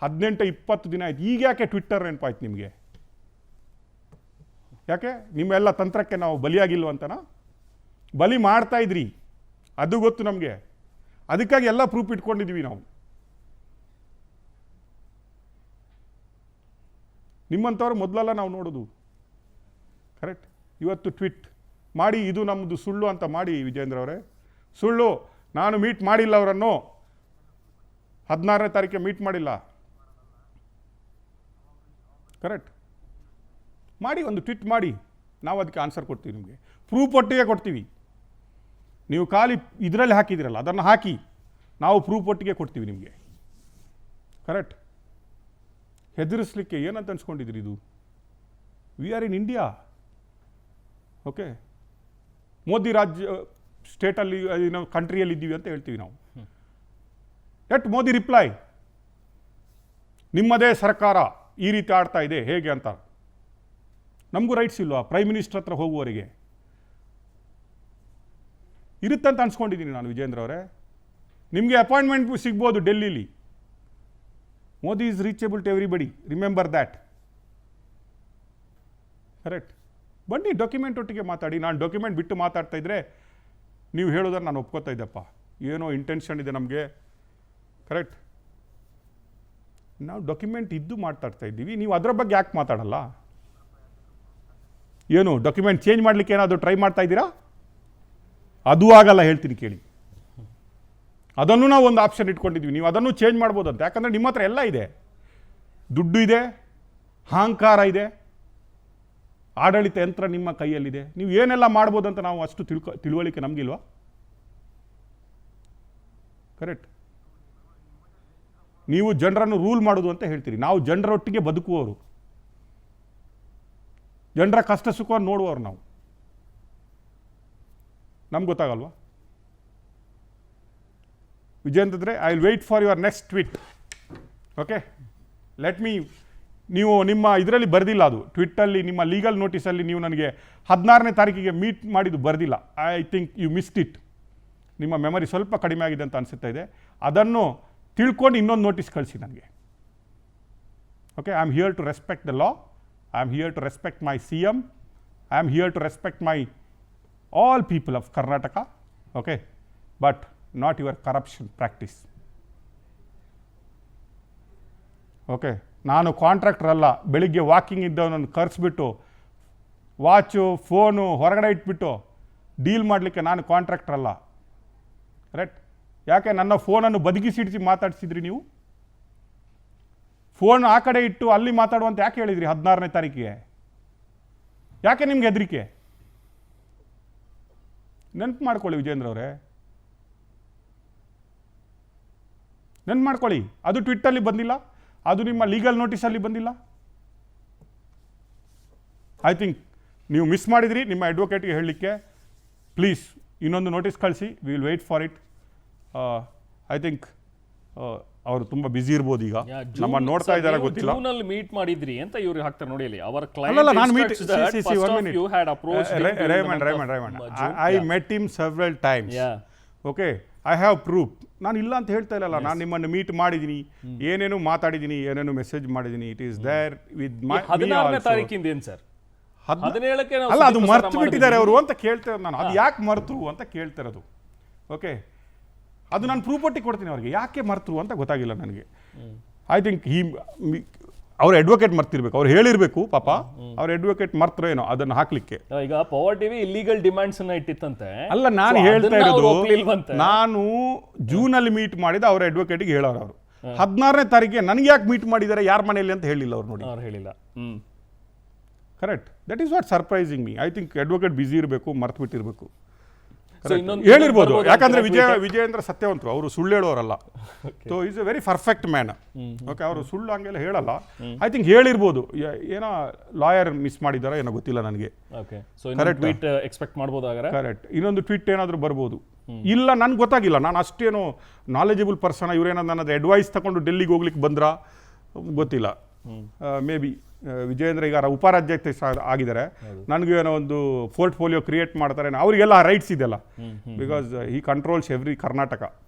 18-20 ದಿನ ಆಯ್ತು. ಈಗ ಯಾಕೆ ಟ್ವಿಟ್ಟರ್ ನೆನಪಾಯ್ತು ನಿಮಗೆ? ಯಾಕೆ ನಿಮ್ಮೆಲ್ಲ ತಂತ್ರಕ್ಕೆ ನಾವು ಬಲಿಯಾಗಿಲ್ವಂತನಾ? ಬಲಿ ಮಾಡ್ತಾ ಇದ್ರಿ, ಅದು ಗೊತ್ತು ನಮಗೆ. ಅದಕ್ಕಾಗಿ ಎಲ್ಲ ಪ್ರೂಫ್ ಇಟ್ಕೊಂಡಿದ್ದೀವಿ ನಾವು. ನಿಮ್ಮಂಥವ್ರು ಮೊದಲೆಲ್ಲ ನಾವು ನೋಡೋದು. ಕರೆಕ್ಟ್. ಇವತ್ತು ಟ್ವೀಟ್ ಮಾಡಿ ಇದು ನಮ್ಮದು ಸುಳ್ಳು ಅಂತ ಮಾಡಿ ವಿಜೇಂದ್ರ ಅವರೇ, ಸುಳ್ಳು, ನಾನು ಮೀಟ್ ಮಾಡಿಲ್ಲ ಅವರನ್ನು, 16ನೇ ತಾರೀಕಿಗೆ ಮೀಟ್ ಮಾಡಿಲ್ಲ. ಕರೆಕ್ಟ್. ಮಾಡಿ, ಒಂದು ಟ್ವೀಟ್ ಮಾಡಿ, ನಾವು ಅದಕ್ಕೆ ಆನ್ಸರ್ ಕೊಡ್ತೀವಿ, ನಿಮಗೆ ಪ್ರೂಫ್ ಒಟ್ಟಿಗೆ ಕೊಡ್ತೀವಿ. ನೀವು ಖಾಲಿ ಇದರಲ್ಲಿ ಹಾಕಿದಿರಲ್ಲ ಅದನ್ನು ಹಾಕಿ, ನಾವು ಪ್ರೂಫ್ ಒಟ್ಟಿಗೆ ಕೊಡ್ತೀವಿ ನಿಮಗೆ. ಕರೆಕ್ಟ್. ಹೆದರಿಸ್ಲಿಕ್ಕೆ ಏನಂತ ಅನ್ಸ್ಕೊಂಡಿದ್ದೀರಿ? ಇದು we are in India. Okay, Modi ರಾಜ್ಯ ಸ್ಟೇಟಲ್ಲಿ ನಾವು ಕಂಟ್ರಿಯಲ್ಲಿ ಇದ್ದೀವಿ ಅಂತ ಹೇಳ್ತೀವಿ ನಾವು. ಎಟ್ ಮೋದಿ ರಿಪ್ಲೈ, ನಿಮ್ಮದೇ ಸರ್ಕಾರ ಈ ರೀತಿ ಆಡ್ತಾ ಇದೆ ಹೇಗೆ ಅಂತ. ನಮಗೂ ರೈಟ್ಸ್ ಇಲ್ವಾ ಪ್ರೈಮ್ ಮಿನಿಸ್ಟರ್ ಹತ್ರ ಹೋಗುವವರೆಗೆ? ಇರುತ್ತಂತ ಅನ್ಸ್ಕೊಂಡಿದ್ದೀನಿ ನಾನು ವಿಜೇಂದ್ರ ಅವರೇ. ನಿಮಗೆ ಅಪಾಯಿಂಟ್ಮೆಂಟ್ ಸಿಗ್ಬೋದು ಡೆಲ್ಲಿಲಿ. Modi is reachable to everybody, remember that. Correct. ಬನ್ನಿ ಡಾಕ್ಯುಮೆಂಟ್ ಒಟ್ಟಿಗೆ ಮಾತಾಡಿ. ನಾನು ಡಾಕ್ಯುಮೆಂಟ್ ಬಿಟ್ಟು ಮಾತಾಡ್ತಾ ಇದ್ದರೆ ನೀವು ಹೇಳೋದನ್ನು ನಾನು ಒಪ್ಕೋತಾ ಇದ್ದಪ್ಪ, ಏನೋ ಇಂಟೆನ್ಷನ್ ಇದೆ ನಮಗೆ. ಕರೆಕ್ಟ್. ನಾವು ಡಾಕ್ಯುಮೆಂಟ್ ಇದ್ದು ಮಾತಾಡ್ತಾ ಇದ್ದೀವಿ, ನೀವು ಅದರ ಬಗ್ಗೆ ಯಾಕೆ ಮಾತಾಡಲ್ಲ? ಏನು ಡಾಕ್ಯುಮೆಂಟ್ ಚೇಂಜ್ ಮಾಡಲಿಕ್ಕೆ ಏನಾದರೂ ಟ್ರೈ ಮಾಡ್ತಾ ಇದ್ದೀರಾ? ಅದು ಆಗಲ್ಲ, ಹೇಳ್ತೀನಿ ಕೇಳಿ. ಅದನ್ನು ನಾವು ಒಂದು ಆಪ್ಷನ್ ಇಟ್ಕೊಂಡಿದ್ವಿ, ನೀವು ಅದನ್ನು ಚೇಂಜ್ ಮಾಡ್ಬೋದಂತ. ಯಾಕಂದರೆ ನಿಮ್ಮ ಹತ್ರ ಎಲ್ಲ ಇದೆ, ದುಡ್ಡು ಇದೆ, ಅಹಂಕಾರ ಇದೆ, ಆಡಳಿತ ಯಂತ್ರ ನಿಮ್ಮ ಕೈಯಲ್ಲಿದೆ. ನೀವು ಏನೆಲ್ಲ ಮಾಡ್ಬೋದಂತ ನಾವು ಅಷ್ಟು ತಿಳುವಳಿಕೆ ನಮಗಿಲ್ವಾ? ಕರೆಕ್ಟ್. ನೀವು ಜನರನ್ನು ರೂಲ್ ಮಾಡೋದು ಅಂತ ಹೇಳ್ತೀರಿ, ನಾವು ಜನರೊಟ್ಟಿಗೆ ಬದುಕುವವರು, ಜನರ ಕಷ್ಟ ಸುಖವನ್ನು ನೋಡುವವರು ನಾವು. ನಮ್ಗೆ ಗೊತ್ತಾಗಲ್ವಾ? Vijendra, I will wait for your next tweet. Okay, let me. ನೀವು ನಿಮ್ಮ ಇದರಲ್ಲಿ ಬರೆದಿಲ್ಲ, ಅದು ಟ್ವಿಟ್ಟಲ್ಲಿ ನಿಮ್ಮ ಲೀಗಲ್ ನೋಟಿಸಲ್ಲಿ ನೀವು ನನಗೆ 16ನೇ ತಾರೀಕಿಗೆ ಮೀಟ್ ಮಾಡಿದ್ದು ಬರೆದಿಲ್ಲ. I think you missed it. ನಿಮ್ಮ ಮೆಮರಿ ಸ್ವಲ್ಪ ಕಡಿಮೆ ಆಗಿದೆ ಅಂತ ಅನಿಸುತ್ತಾ ಇದೆ. ಅದನ್ನು ತಿಳ್ಕೊಂಡು ಇನ್ನೊಂದು ನೋಟಿಸ್ ಕಳಿಸಿ ನನಗೆ. Okay, I am here to respect the law, I am here to respect my CM, I am here to respect my all people of Karnataka, okay, but not your corruption practice. Okay, ನಾನು ಕಾಂಟ್ರಾಕ್ಟರ್ ಅಲ್ಲ. ಬೆಳಿಗ್ಗೆ ವಾಕಿಂಗ್ ಇದ್ದವನನ್ನು ಕರೆಸ್ಬಿಟ್ಟು ವಾಚು ಫೋನು ಹೊರಗಡೆ ಇಟ್ಬಿಟ್ಟು ಡೀಲ್ ಮಾಡಲಿಕ್ಕೆ ನಾನು ಕಾಂಟ್ರಾಕ್ಟರ್ ಅಲ್ಲ. ಕರೆಕ್ಟ್. ಯಾಕೆ ನನ್ನ ಫೋನನ್ನು ಬದಿಗಿಸಿಡಿಸಿ ಮಾತಾಡಿಸಿದ್ರಿ ನೀವು? ಫೋನ್ ಆ ಕಡೆ ಇಟ್ಟು ಅಲ್ಲಿ ಮಾತಾಡುವಂತ ಯಾಕೆ ಹೇಳಿದ್ರಿ 16ನೇ ತಾರೀಕಿಗೆ? ಯಾಕೆ ನಿಮ್ಗೆ ಹೆದರಿಕೆ? ನೆನ್ಪು ಮಾಡ್ಕೊಳ್ಳಿ ವಿಜೇಂದ್ರ ಅವರೇ, ನೆನ್ಪು ಮಾಡ್ಕೊಳ್ಳಿ. ಅದು ಟ್ವಿಟ್ಟಲ್ಲಿ ಬಂದಿಲ್ಲ, ಅದು ನಿಮ್ಮ ಲೀಗಲ್ ನೋಟಿಸಲ್ಲಿ ಬಂದಿಲ್ಲ. ಐ ಥಿಂಕ್ ನೀವು ಮಿಸ್ ಮಾಡಿದ್ರಿ ನಿಮ್ಮ ಅಡ್ವೊಕೇಟ್ಗೆ ಹೇಳಲಿಕ್ಕೆ. ಪ್ಲೀಸ್ ಇನ್ನೊಂದು ನೋಟಿಸ್ ಕಳಿಸಿ, V will wait for it. I think ಅವರು ತುಂಬಾ ಬಿಸಿ ಇರ್ಬೋದು ಈಗ, ನಮ್ಮ ನೋಡ್ತಾ ಇದ್ದಾರೆ ಗೊತ್ತಿಲ್ಲ. ಜೂನಲ್ಲಿ ಮೀಟ್ ಮಾಡಿದ್ರಿ ಅಂತ ಇವ್ರಿಗೆ ಹಾಕ್ತಾರೆ ನೋಡಿ ಅಲ್ಲಿ. ಅವರ ಅಲ್ಲ, ನಾನು meet I met him several times. Okay, I have proof. ನಾನು ಇಲ್ಲ ಅಂತ ಹೇಳ್ತಾ ಇಲ್ಲಲ್ಲ, ನಾನು ನಿಮ್ಮನ್ನು ಮೀಟ್ ಮಾಡಿದ್ದೀನಿ, ಏನೇನು ಮಾತಾಡಿದ್ದೀನಿ, ಏನೇನು ಮೆಸೇಜ್ ಮಾಡಿದ್ದೀನಿ. It is there with my 16ನೇ ತಾರೀಕಿಂದ ಏನು ಸರ್? 17ಕ್ಕೆ ಅಲ್ಲ, ಅದು ಮರ್ತು ಬಿಟ್ಟಿದ್ದಾರೆ ಅವರು ಅಂತ ಕೇಳ್ತಿರೋದು ನಾನು. ಅದು ಯಾಕೆ ಮರ್ತು ಅಂತ ಕೇಳ್ತಿರೋದು. ಓಕೆ, ಅದು ನಾನು ಪ್ರೂಫ್ ಒಟ್ಟಿಗೆ ಕೊಡ್ತೀನಿ ಅವ್ರಿಗೆ. ಯಾಕೆ ಮರ್ತರು ಅಂತ ಗೊತ್ತಾಗಿಲ್ಲ ನನಗೆ. ಐ ಥಿಂಕ್ ಅವ್ರ ಅಡ್ವೊಕೇಟ್ ಮರ್ತಿರ್ಬೇಕು, ಅವ್ರು ಹೇಳಿರ್ಬೇಕು ಪಾಪ. ಅವ್ರ ಅಡ್ವೊಕೇಟ್ ಮರ್ತರೋ ಏನೋ ಅದನ್ನು ಹಾಕ್ಲಿಕ್ಕೆ. ಈಗ ಪವರ್ ಟಿವಿ ಇಲ್ಲಿಗಲ್ ಡಿಮ್ಯಾಂಡ್ಸ್ ಅನ್ನ ಇಟ್ಟಿತ್ತಂತೆ. ಅಲ್ಲ, ನಾನು ಹೇಳ್ತಾ ಇರೋದು, ನಾನು ಜೂನಲ್ಲಿ ಮೀಟ್ ಮಾಡಿದ ಅವ್ರ ಅಡ್ವೊಕೇಟಿಗೆ ಹೇಳೋರು ಅವರು. 16ನೇ ತಾರೀಕಿಗೆ ನನಗೆ ಯಾಕೆ ಮೀಟ್ ಮಾಡಿದ್ದಾರೆ, ಯಾರ ಮನೆಯಲ್ಲಿ ಅಂತ ಹೇಳಿಲ್ಲ ಅವ್ರು. ನೋಡಿ, ಅವ್ರು ಹೇಳಿಲ್ಲ. Correct. That is what surprising me. I think advocate busy ಇರಬೇಕು, ಮರ್ತು ಬಿಟ್ಟಿರಬೇಕು. So, ಹೇಳಿರ್ಬೋದು, ಯಾಕಂದ್ರೆ ವಿಜಯೇಂದ್ರ ಸತ್ಯವಂತರು, ಅವರು ಸುಳ್ಳು ಹೇಳೋರಲ್ಲ. So is a very perfect man. Okay, ಅವರು ಸುಳ್ಳು ಹಂಗೆಲ್ಲ ಹೇಳಲ್ಲ. ಐ ಥಿಂಕ್ ಹೇಳಿರ್ಬೋದು, ಏನೋ ಲಾಯರ್ ಮಿಸ್ ಮಾಡಿದಾರೋ ಏನೋ ಗೊತ್ತಿಲ್ಲ ನನಗೆ. ಕರೆಕ್ಟ್, ಎಕ್ಸ್ಪೆಕ್ಟ್ ಮಾಡ್ಬೋದು. ಕರೆಕ್ಟ್. ಇನ್ನೊಂದು ಟ್ವೀಟ್ ಏನಾದರೂ ಬರ್ಬೋದು. ಇಲ್ಲ, ನನ್ಗೆ ಗೊತ್ತಾಗಿಲ್ಲ. ನಾನು ಅಷ್ಟೇನು ನಾಲೆಜಬಲ್ ಪರ್ಸನ್. ಇವರೇನಾದ್ರು ನನ್ನದು ಅಡ್ವೈಸ್ ತಗೊಂಡು ಡೆಲ್ಲಿಗೆ ಹೋಗ್ಲಿಕ್ಕೆ ಬಂದ್ರಾ ಗೊತ್ತಿಲ್ಲ. ಮೇ ಬಿ ವಿಜಯೇಂದ್ರ ಈಗ ಉಪರಾಜ್ಯಾಧ್ಯಕ್ಷ ಆಗಿದ್ದಾರೆ, ನನಗೂ ಏನೋ ಒಂದು ಪೋರ್ಟ್ಫೋಲಿಯೋ ಕ್ರಿಯೇಟ್ ಮಾಡ್ತಾರೆ, ಅವರಿಗೆಲ್ಲ ರೈಟ್ಸ್ ಇದೆಲ್ಲ. Because he controls every Karnataka.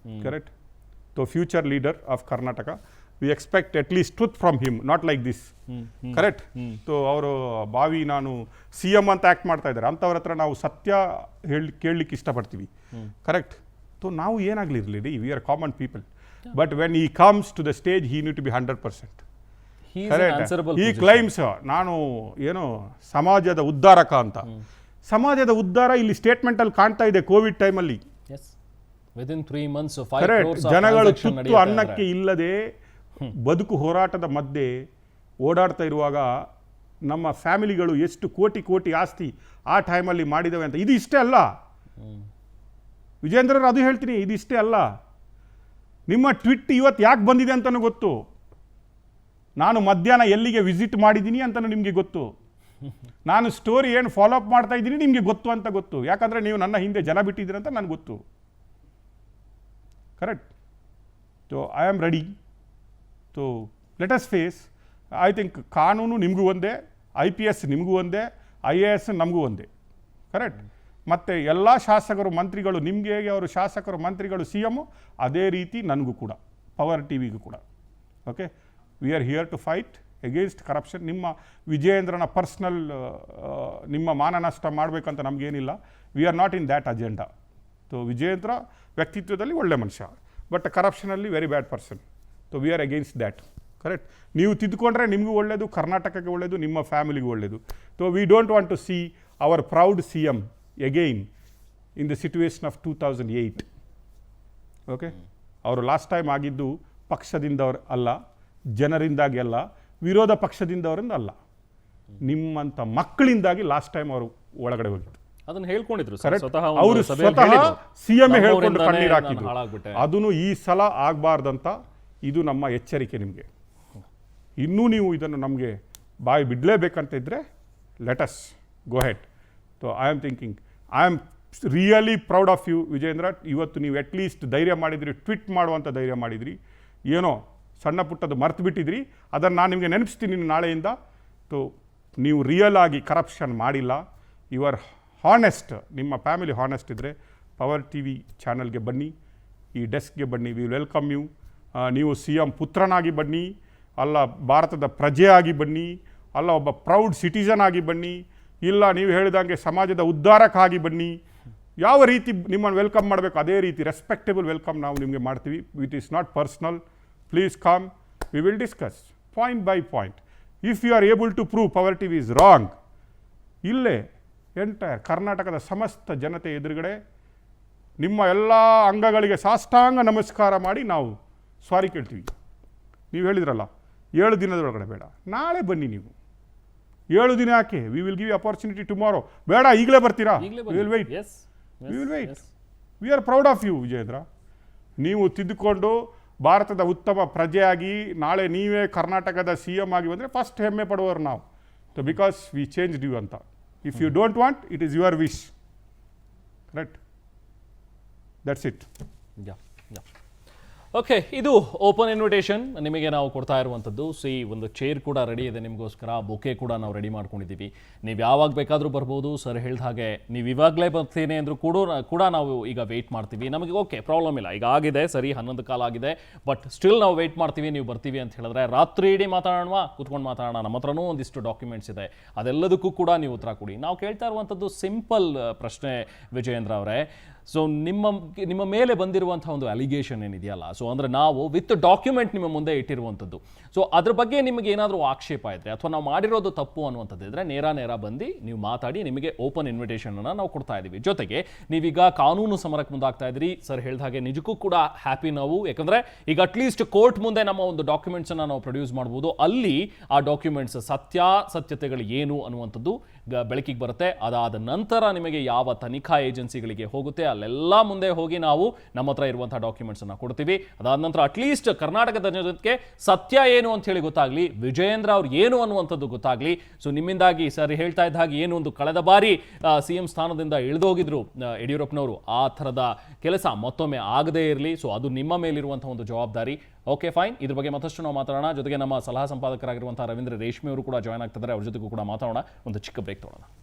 Correct. So future leader of Karnataka, we expect at least truth from him, not like this. Correct. So ಅವರು ಬಾವಿ ನಾನು CM ಅಂತ ಆ್ಯಕ್ಟ್ ಮಾಡ್ತಾ ಇದ್ದಾರೆ, ಅಂಥವ್ರ ಹತ್ರ ನಾವು ಸತ್ಯ ಕೇಳಲಿಕ್ಕೆ ಇಷ್ಟಪಡ್ತೀವಿ. ಕರೆಕ್ಟ್. ಸೊ ನಾವು ಏನಾಗಲಿರಲಿ, we are common people. But when he comes to the stage, he need to be 100%. He is an Correct. answerable ಈ position. ಕ್ಲೈಮ್ಸ್ ನಾನು ಏನು ಸಮಾಜದ ಉದ್ಧಾರಕ ಅಂತ, ಸಮಾಜದ ಉದ್ಧಾರ ಇಲ್ಲಿ ಸ್ಟೇಟ್ಮೆಂಟ್ ಅಲ್ಲಿ ಕಾಣ್ತಾ ಇದೆ ಕೋವಿಡ್ ಟೈಮಲ್ಲಿ. Yes. Within 3 months, 5 correct. crores of ಜನಗಳು transaction ತುತ್ತು ನಡೆಯುತ್ತೆ ಅನ್ನಕ್ಕೆ ಅಂದ್ರೆ. ಇಲ್ಲದೆ ಬದುಕು ಹೋರಾಟದ ಮಧ್ಯೆ ಓಡಾಡ್ತಾ ಇರುವಾಗ ನಮ್ಮ ಫ್ಯಾಮಿಲಿಗಳು ಎಷ್ಟು ಕೋಟಿ ಕೋಟಿ ಆಸ್ತಿ ಆ ಟೈಮಲ್ಲಿ ಮಾಡಿದವೆ ಅಂತ. ಇದು ಇಷ್ಟೇ ಅಲ್ಲ ವಿಜೇಂದ್ರರು, ಅದು ಹೇಳ್ತೀನಿ, ಇದು ಇಷ್ಟೇ ಅಲ್ಲ. ನಿಮ್ಮ ಟ್ವಿಟ್ ಇವತ್ತು ಯಾಕೆ ಬಂದಿದೆ ಅಂತಲೂ ಗೊತ್ತು. ನಾನು ಮಧ್ಯಾಹ್ನ ಎಲ್ಲಿಗೆ ವಿಸಿಟ್ ಮಾಡಿದ್ದೀನಿ ಅಂತಲೂ ನಿಮಗೆ ಗೊತ್ತು. ನಾನು ಸ್ಟೋರಿ ಏನು ಫಾಲೋ ಅಪ್ ಮಾಡ್ತಾ ಇದ್ದೀನಿ ನಿಮಗೆ ಗೊತ್ತು ಅಂತ ಗೊತ್ತು. ಯಾಕಂದರೆ ನೀವು ನನ್ನ ಹಿಂದೆ ಜನ ಬಿಟ್ಟಿದ್ದೀರಿ ಅಂತ ನನಗೆ ಗೊತ್ತು. Correct. So I am ready. So let us face. I think ಕಾನೂನು ನಿಮಗೂ ಒಂದೇ, IPS ನಿಮಗೂ ಒಂದೇ, IAS ನಮಗೂ ಒಂದೇ. ಕರೆಕ್ಟ್. ಮತ್ತು ಎಲ್ಲ ಶಾಸಕರು ಮಂತ್ರಿಗಳು ನಿಮಗೆ ಹೇಗೆ ಅವರು ಶಾಸಕರು ಮಂತ್ರಿಗಳು CM, ಅದೇ ರೀತಿ ನನಗೂ ಕೂಡ, ಪವರ್ ಟಿವಿಗೂ ಕೂಡ. Okay, we are here to fight against corruption. ನಿಮ್ಮ ವಿಜಯೇಂದ್ರನ ಪರ್ಸ್ನಲ್ ನಿಮ್ಮ ಮಾನ ನಷ್ಟ ಮಾಡಬೇಕಂತ ನಮಗೇನಿಲ್ಲ. We are not in that agenda. So Vijayendra ವ್ಯಕ್ತಿತ್ವದಲ್ಲಿ ಒಳ್ಳೆ ಮನುಷ್ಯ, ಬಟ್ ಕರಪ್ಷನಲ್ಲಿ very bad person. So we are against that. Correct. ನೀವು ತಿದ್ದುಕೊಂಡ್ರೆ ನಿಮಗೂ ಒಳ್ಳೆಯದು, ಕರ್ನಾಟಕಕ್ಕೆ ಒಳ್ಳೆಯದು, ನಿಮ್ಮ ಫ್ಯಾಮಿಲಿಗೂ ಒಳ್ಳೆಯದು. So we don't want to see our proud CM again in the situation of 2008. Okay, ಅವರು ಲಾಸ್ಟ್ ಟೈಮ್ ಆಗಿದ್ದು ಪಕ್ಷದಿಂದವ್ರು ಅಲ್ಲ, ಜನರಿಂದಾಗಿ ಅಲ್ಲ, ವಿರೋಧ ಪಕ್ಷದಿಂದವರಿಂದ ಅಲ್ಲ, ನಿಮ್ಮಂಥ ಮಕ್ಕಳಿಂದಾಗಿ ಲಾಸ್ಟ್ ಟೈಮ್ ಅವರು ಒಳಗಡೆ ಹೋಗಿದ್ದು. ಅದನ್ನ ಹೇಳ್ಕೊಂಡಿದ್ರು ಸರ್, ಕರೆಕ್ಟ್. ಸ್ವತಃ ಅವರು ಒಂದು ಸಭೆಯಲ್ಲಿ ಸ್ವತಃ ಹೇಳಿದ್ರು. CM ಹೇಳ್ಕೊಂಡು ನಮ್ಮವರಿಂದಾನೇ ಕಣ್ಣೀರು ನಾನು ಹಾಕಿದ್ರು. ಹಾಳಾಗ್ಬಿಟ್ಟೆ. ಅದನ್ನು ಈ ಸಲ ಆಗಬಾರ್ದಂತ ಇದು ನಮ್ಮ ಎಚ್ಚರಿಕೆ ನಿಮಗೆ. ಇನ್ನೂ ನೀವು ಇದನ್ನು ನಮಗೆ ಬಾಯಿ ಬಿಡಲೇಬೇಕಂತ ಇದ್ದರೆ let us go head. So I am thinking, I am really proud of you Vijendra. ಇವತ್ತು ನೀವು ಅಟ್ಲೀಸ್ಟ್ ಧೈರ್ಯ ಮಾಡಿದ್ರಿ, ಟ್ವೀಟ್ ಮಾಡುವಂಥ ಧೈರ್ಯ ಮಾಡಿದ್ರಿ. ಏನೋ ಸಣ್ಣ ಪುಟ್ಟದ್ದು ಮರ್ತು ಬಿಟ್ಟಿದ್ರಿ, ಅದನ್ನು ನಾನು ನಿಮಗೆ ನೆನಪಿಸ್ತೀನಿ ನಾಳೆಯಿಂದ. ಸೊ ನೀವು ರಿಯಲ್ ಆಗಿ ಕರಪ್ಷನ್ ಮಾಡಿಲ್ಲ, ಯು ಆರ್ ಹಾನೆಸ್ಟ್. ನಿಮ್ಮ ಫ್ಯಾಮಿಲಿ ಹಾನೆಸ್ಟ್ ಇದ್ದರೆ ಪವರ್ ಟಿವಿ ಚಾನಲ್ಗೆ ಬನ್ನಿ, ಈ ಡೆಸ್ಕ್ಗೆ ಬನ್ನಿ, ವಿ ವೆಲ್ಕಮ್ ಯು. ನೀವು CM ಪುತ್ರನಾಗಿ ಬನ್ನಿ, ಅಲ್ಲ ಭಾರತದ ಪ್ರಜೆಯಾಗಿ ಬನ್ನಿ, ಅಲ್ಲ ಒಬ್ಬ ಪ್ರೌಡ್ ಸಿಟಿಸನ್ ಆಗಿ ಬನ್ನಿ, ಇಲ್ಲ ನೀವು ಹೇಳಿದಂಗೆ ಸಮಾಜದ ಉದ್ಧಾರಕ್ಕಾಗಿ ಬನ್ನಿ. ಯಾವ ರೀತಿ ನಿಮ್ಮನ್ನು ವೆಲ್ಕಮ್ ಮಾಡಬೇಕು ಅದೇ ರೀತಿ ರೆಸ್ಪೆಕ್ಟೇಬಲ್ ವೆಲ್ಕಮ್ ನಾವು ನಿಮಗೆ ಮಾಡ್ತೀವಿ. It is not personal. Please come, we will discuss point by point. If you are able to prove power TV is wrong, ಇಲ್ಲೇ ಎಂಟೈರ್ ಕರ್ನಾಟಕದ ಸಮಸ್ತ ಜನತೆ ಎದುರುಗಡೆ ನಿಮ್ಮ ಎಲ್ಲ ಅಂಗಗಳಿಗೆ ಸಾಷ್ಟಾಂಗ ನಮಸ್ಕಾರ ಮಾಡಿ ನಾವು ಸಾರಿ ಕೇಳ್ತೀವಿ. ನೀವು ಹೇಳಿದ್ರಲ್ಲ 7 ದಿನದೊಳಗಡೆ ಬೇಡ, ನಾಳೆ ಬನ್ನಿ. ನೀವು 7 ದಿನ ಯಾಕೆ? We will give opportunity tomorrow. ಬೇಡ, ಈಗಲೇ ಬರ್ತೀರಾ? We will wait. We will wait. We are proud of you Vijendra. ನೀವು ತಿದ್ದುಕೊಂಡು ಭಾರತದ ಉತ್ತಮ ಪ್ರಜೆಯಾಗಿ ನಾಳೆ ನೀವೇ ಕರ್ನಾಟಕದ CM ಆಗಿ ಬಂದರೆ ಫಸ್ಟ್ ಹೆಮ್ಮೆ ಪಡುವವರು ನಾವು. So because we changed you ಅಂತ. If you don't want, it is your wish. Correct. That's it. Okay, ಇದು ಓಪನ್ ಇನ್ವಿಟೇಷನ್ ನಿಮಗೆ ನಾವು ಕೊಡ್ತಾ ಇರುವಂಥದ್ದು. ಒಂದು ಚೇರ್ ಕೂಡ ರೆಡಿ ಇದೆ ನಿಮಗೋಸ್ಕರ, ಬೊಕೆ ಕೂಡ ನಾವು ರೆಡಿ ಮಾಡ್ಕೊಂಡಿದ್ದೀವಿ. ನೀವು ಯಾವಾಗ ಬೇಕಾದರೂ ಬರ್ಬೋದು. ಸರ್ ಹೇಳಿದ ಹಾಗೆ ನೀವು ಇವಾಗಲೇ ಬರ್ತೀನಿ ಅಂದರೂ ಕೂಡ ನಾವು ಈಗ ವೆಯ್ಟ್ ಮಾಡ್ತೀವಿ. ನಮಗೆ ಓಕೆ, ಪ್ರಾಬ್ಲಮ್ ಇಲ್ಲ, ಈಗ ಆಗಿದೆ ಸರಿ, 11 ಕಾಲ ಆಗಿದೆ, ಬಟ್ ಸ್ಟಿಲ್ ನಾವು ವೆಯ್ಟ್ ಮಾಡ್ತೀವಿ. ನೀವು ಬರ್ತೀವಿ ಅಂತ ಹೇಳಿದ್ರೆ ರಾತ್ರಿ ಇಡೀ ಮಾತಾಡೋಣ, ಕೂತ್ಕೊಂಡು ಮಾತಾಡೋಣ. ನಮ್ಮ ಹತ್ರನೂ ಒಂದಿಷ್ಟು ಡಾಕ್ಯುಮೆಂಟ್ಸ್ ಇದೆ, ಅದೆಲ್ಲದಕ್ಕೂ ಕೂಡ ನೀವು ಉತ್ತರ ಕೊಡಿ. ನಾವು ಕೇಳ್ತಾ ಇರುವಂಥದ್ದು ಸಿಂಪಲ್ ಪ್ರಶ್ನೆ ವಿಜಯೇಂದ್ರ ಅವರೇ. ಸೊ ನಿಮ್ಮ ಮೇಲೆ ಬಂದಿರುವಂಥ ಒಂದು ಅಲಿಗೇಷನ್ ಏನಿದೆಯಲ್ಲ, ಸೊ ಅಂದರೆ ನಾವು ವಿತ್ ಡಾಕ್ಯುಮೆಂಟ್ ನಿಮ್ಮ ಮುಂದೆ ಇಟ್ಟಿರುವಂಥದ್ದು. ಸೊ ಅದ್ರ ಬಗ್ಗೆ ನಿಮಗೆ ಏನಾದರೂ ಆಕ್ಷೇಪ ಇದ್ದರೆ ಅಥವಾ ನಾವು ಮಾಡಿರೋದು ತಪ್ಪು ಅನ್ನುವಂಥದ್ದು ಇದ್ದರೆ ನೇರ ಬಂದು ನೀವು ಮಾತಾಡಿ. ನಿಮಗೆ ಓಪನ್ ಇನ್ವಿಟೇಷನನ್ನು ನಾವು ಕೊಡ್ತಾ ಇದ್ದೀವಿ. ಜೊತೆಗೆ ನೀವೀಗ ಕಾನೂನು ಸಮರಕ್ಕೆ ಮುಂದಾಗ್ತಾ ಇದ್ರಿ. ಸರ್ ಹೇಳಿದ ಹಾಗೆ ನಿಜಕ್ಕೂ ಕೂಡ ಹ್ಯಾಪಿ ನಾವು, ಯಾಕಂದರೆ ಈಗ ಅಟ್ಲೀಸ್ಟ್ ಕೋರ್ಟ್ ಮುಂದೆ ನಮ್ಮ ಒಂದು ಡಾಕ್ಯುಮೆಂಟ್ಸನ್ನು ನಾವು ಪ್ರೊಡ್ಯೂಸ್ ಮಾಡ್ಬೋದು. ಅಲ್ಲಿ ಆ ಡಾಕ್ಯುಮೆಂಟ್ಸ್ ಸತ್ಯತೆಗಳು ಏನು ಅನ್ನುವಂಥದ್ದು ಬೆಳಕಿಗೆ ಬರುತ್ತೆ. ಅದಾದ ನಂತರ ನಿಮಗೆ ಯಾವ ತನಿಖಾ ಏಜೆನ್ಸಿಗಳಿಗೆ ಹೋಗುತ್ತೆ ಅಲ್ಲೆಲ್ಲ ಮುಂದೆ ಹೋಗಿ ನಾವು ನಮ್ಮ ಹತ್ರ ಇರುವಂತಹ ಡಾಕ್ಯುಮೆಂಟ್ಸ್ ಅನ್ನ ಕೊಡ್ತೀವಿ. ಅದಾದ ನಂತರ ಅಟ್ಲೀಸ್ಟ್ ಕರ್ನಾಟಕದ ಜನತೆಗೆ ಸತ್ಯ ಏನು ಅಂತ ಹೇಳಿ ಗೊತ್ತಾಗ್ಲಿ, ವಿಜಯೇಂದ್ರ ಅವ್ರು ಏನು ಅನ್ನುವಂಥದ್ದು ಗೊತ್ತಾಗ್ಲಿ. ಸೊ ನಿಮ್ಮಿಂದಾಗಿ ಸರ್ ಹೇಳ್ತಾ ಇದ್ದ ಹಾಗೆ ಏನು ಒಂದು ಕಳೆದ ಬಾರಿ CM ಸ್ಥಾನದಿಂದ ಇಳಿದೋಗಿದ್ರು ಯಡಿಯೂರಪ್ಪನವರು, ಆ ಥರದ ಕೆಲಸ ಮತ್ತೊಮ್ಮೆ ಆಗದೇ ಇರಲಿ. ಸೊ ಅದು ನಿಮ್ಮ ಮೇಲಿರುವಂತಹ ಒಂದು ಜವಾಬ್ದಾರಿ. Okay, fine. ಇದ್ರ ಬಗ್ಗೆ ಮತ್ತಷ್ಟು ನಾವು ಮಾತಾಡೋಣ. ಜೊತೆಗೆ ನಮ್ಮ ಸಲಹಾ ಸಂಪಾದಕರಾಗಿರುವಂತಹ ರವೀಂದ್ರ ರೇಷ್ಮೆ ಅವರು ಕೂಡ ಜಾಯ್ನ್ ಆಗ್ತಿದ್ದಾರೆ. ಅವ್ರ ಜೊತೆಗೂ ಕೂಡ ಮಾತಾಡೋಣ. ಒಂದು ಚಿಕ್ಕ ಬ್ರೇಕ್ ತಗೊಳ್ಳೋಣ.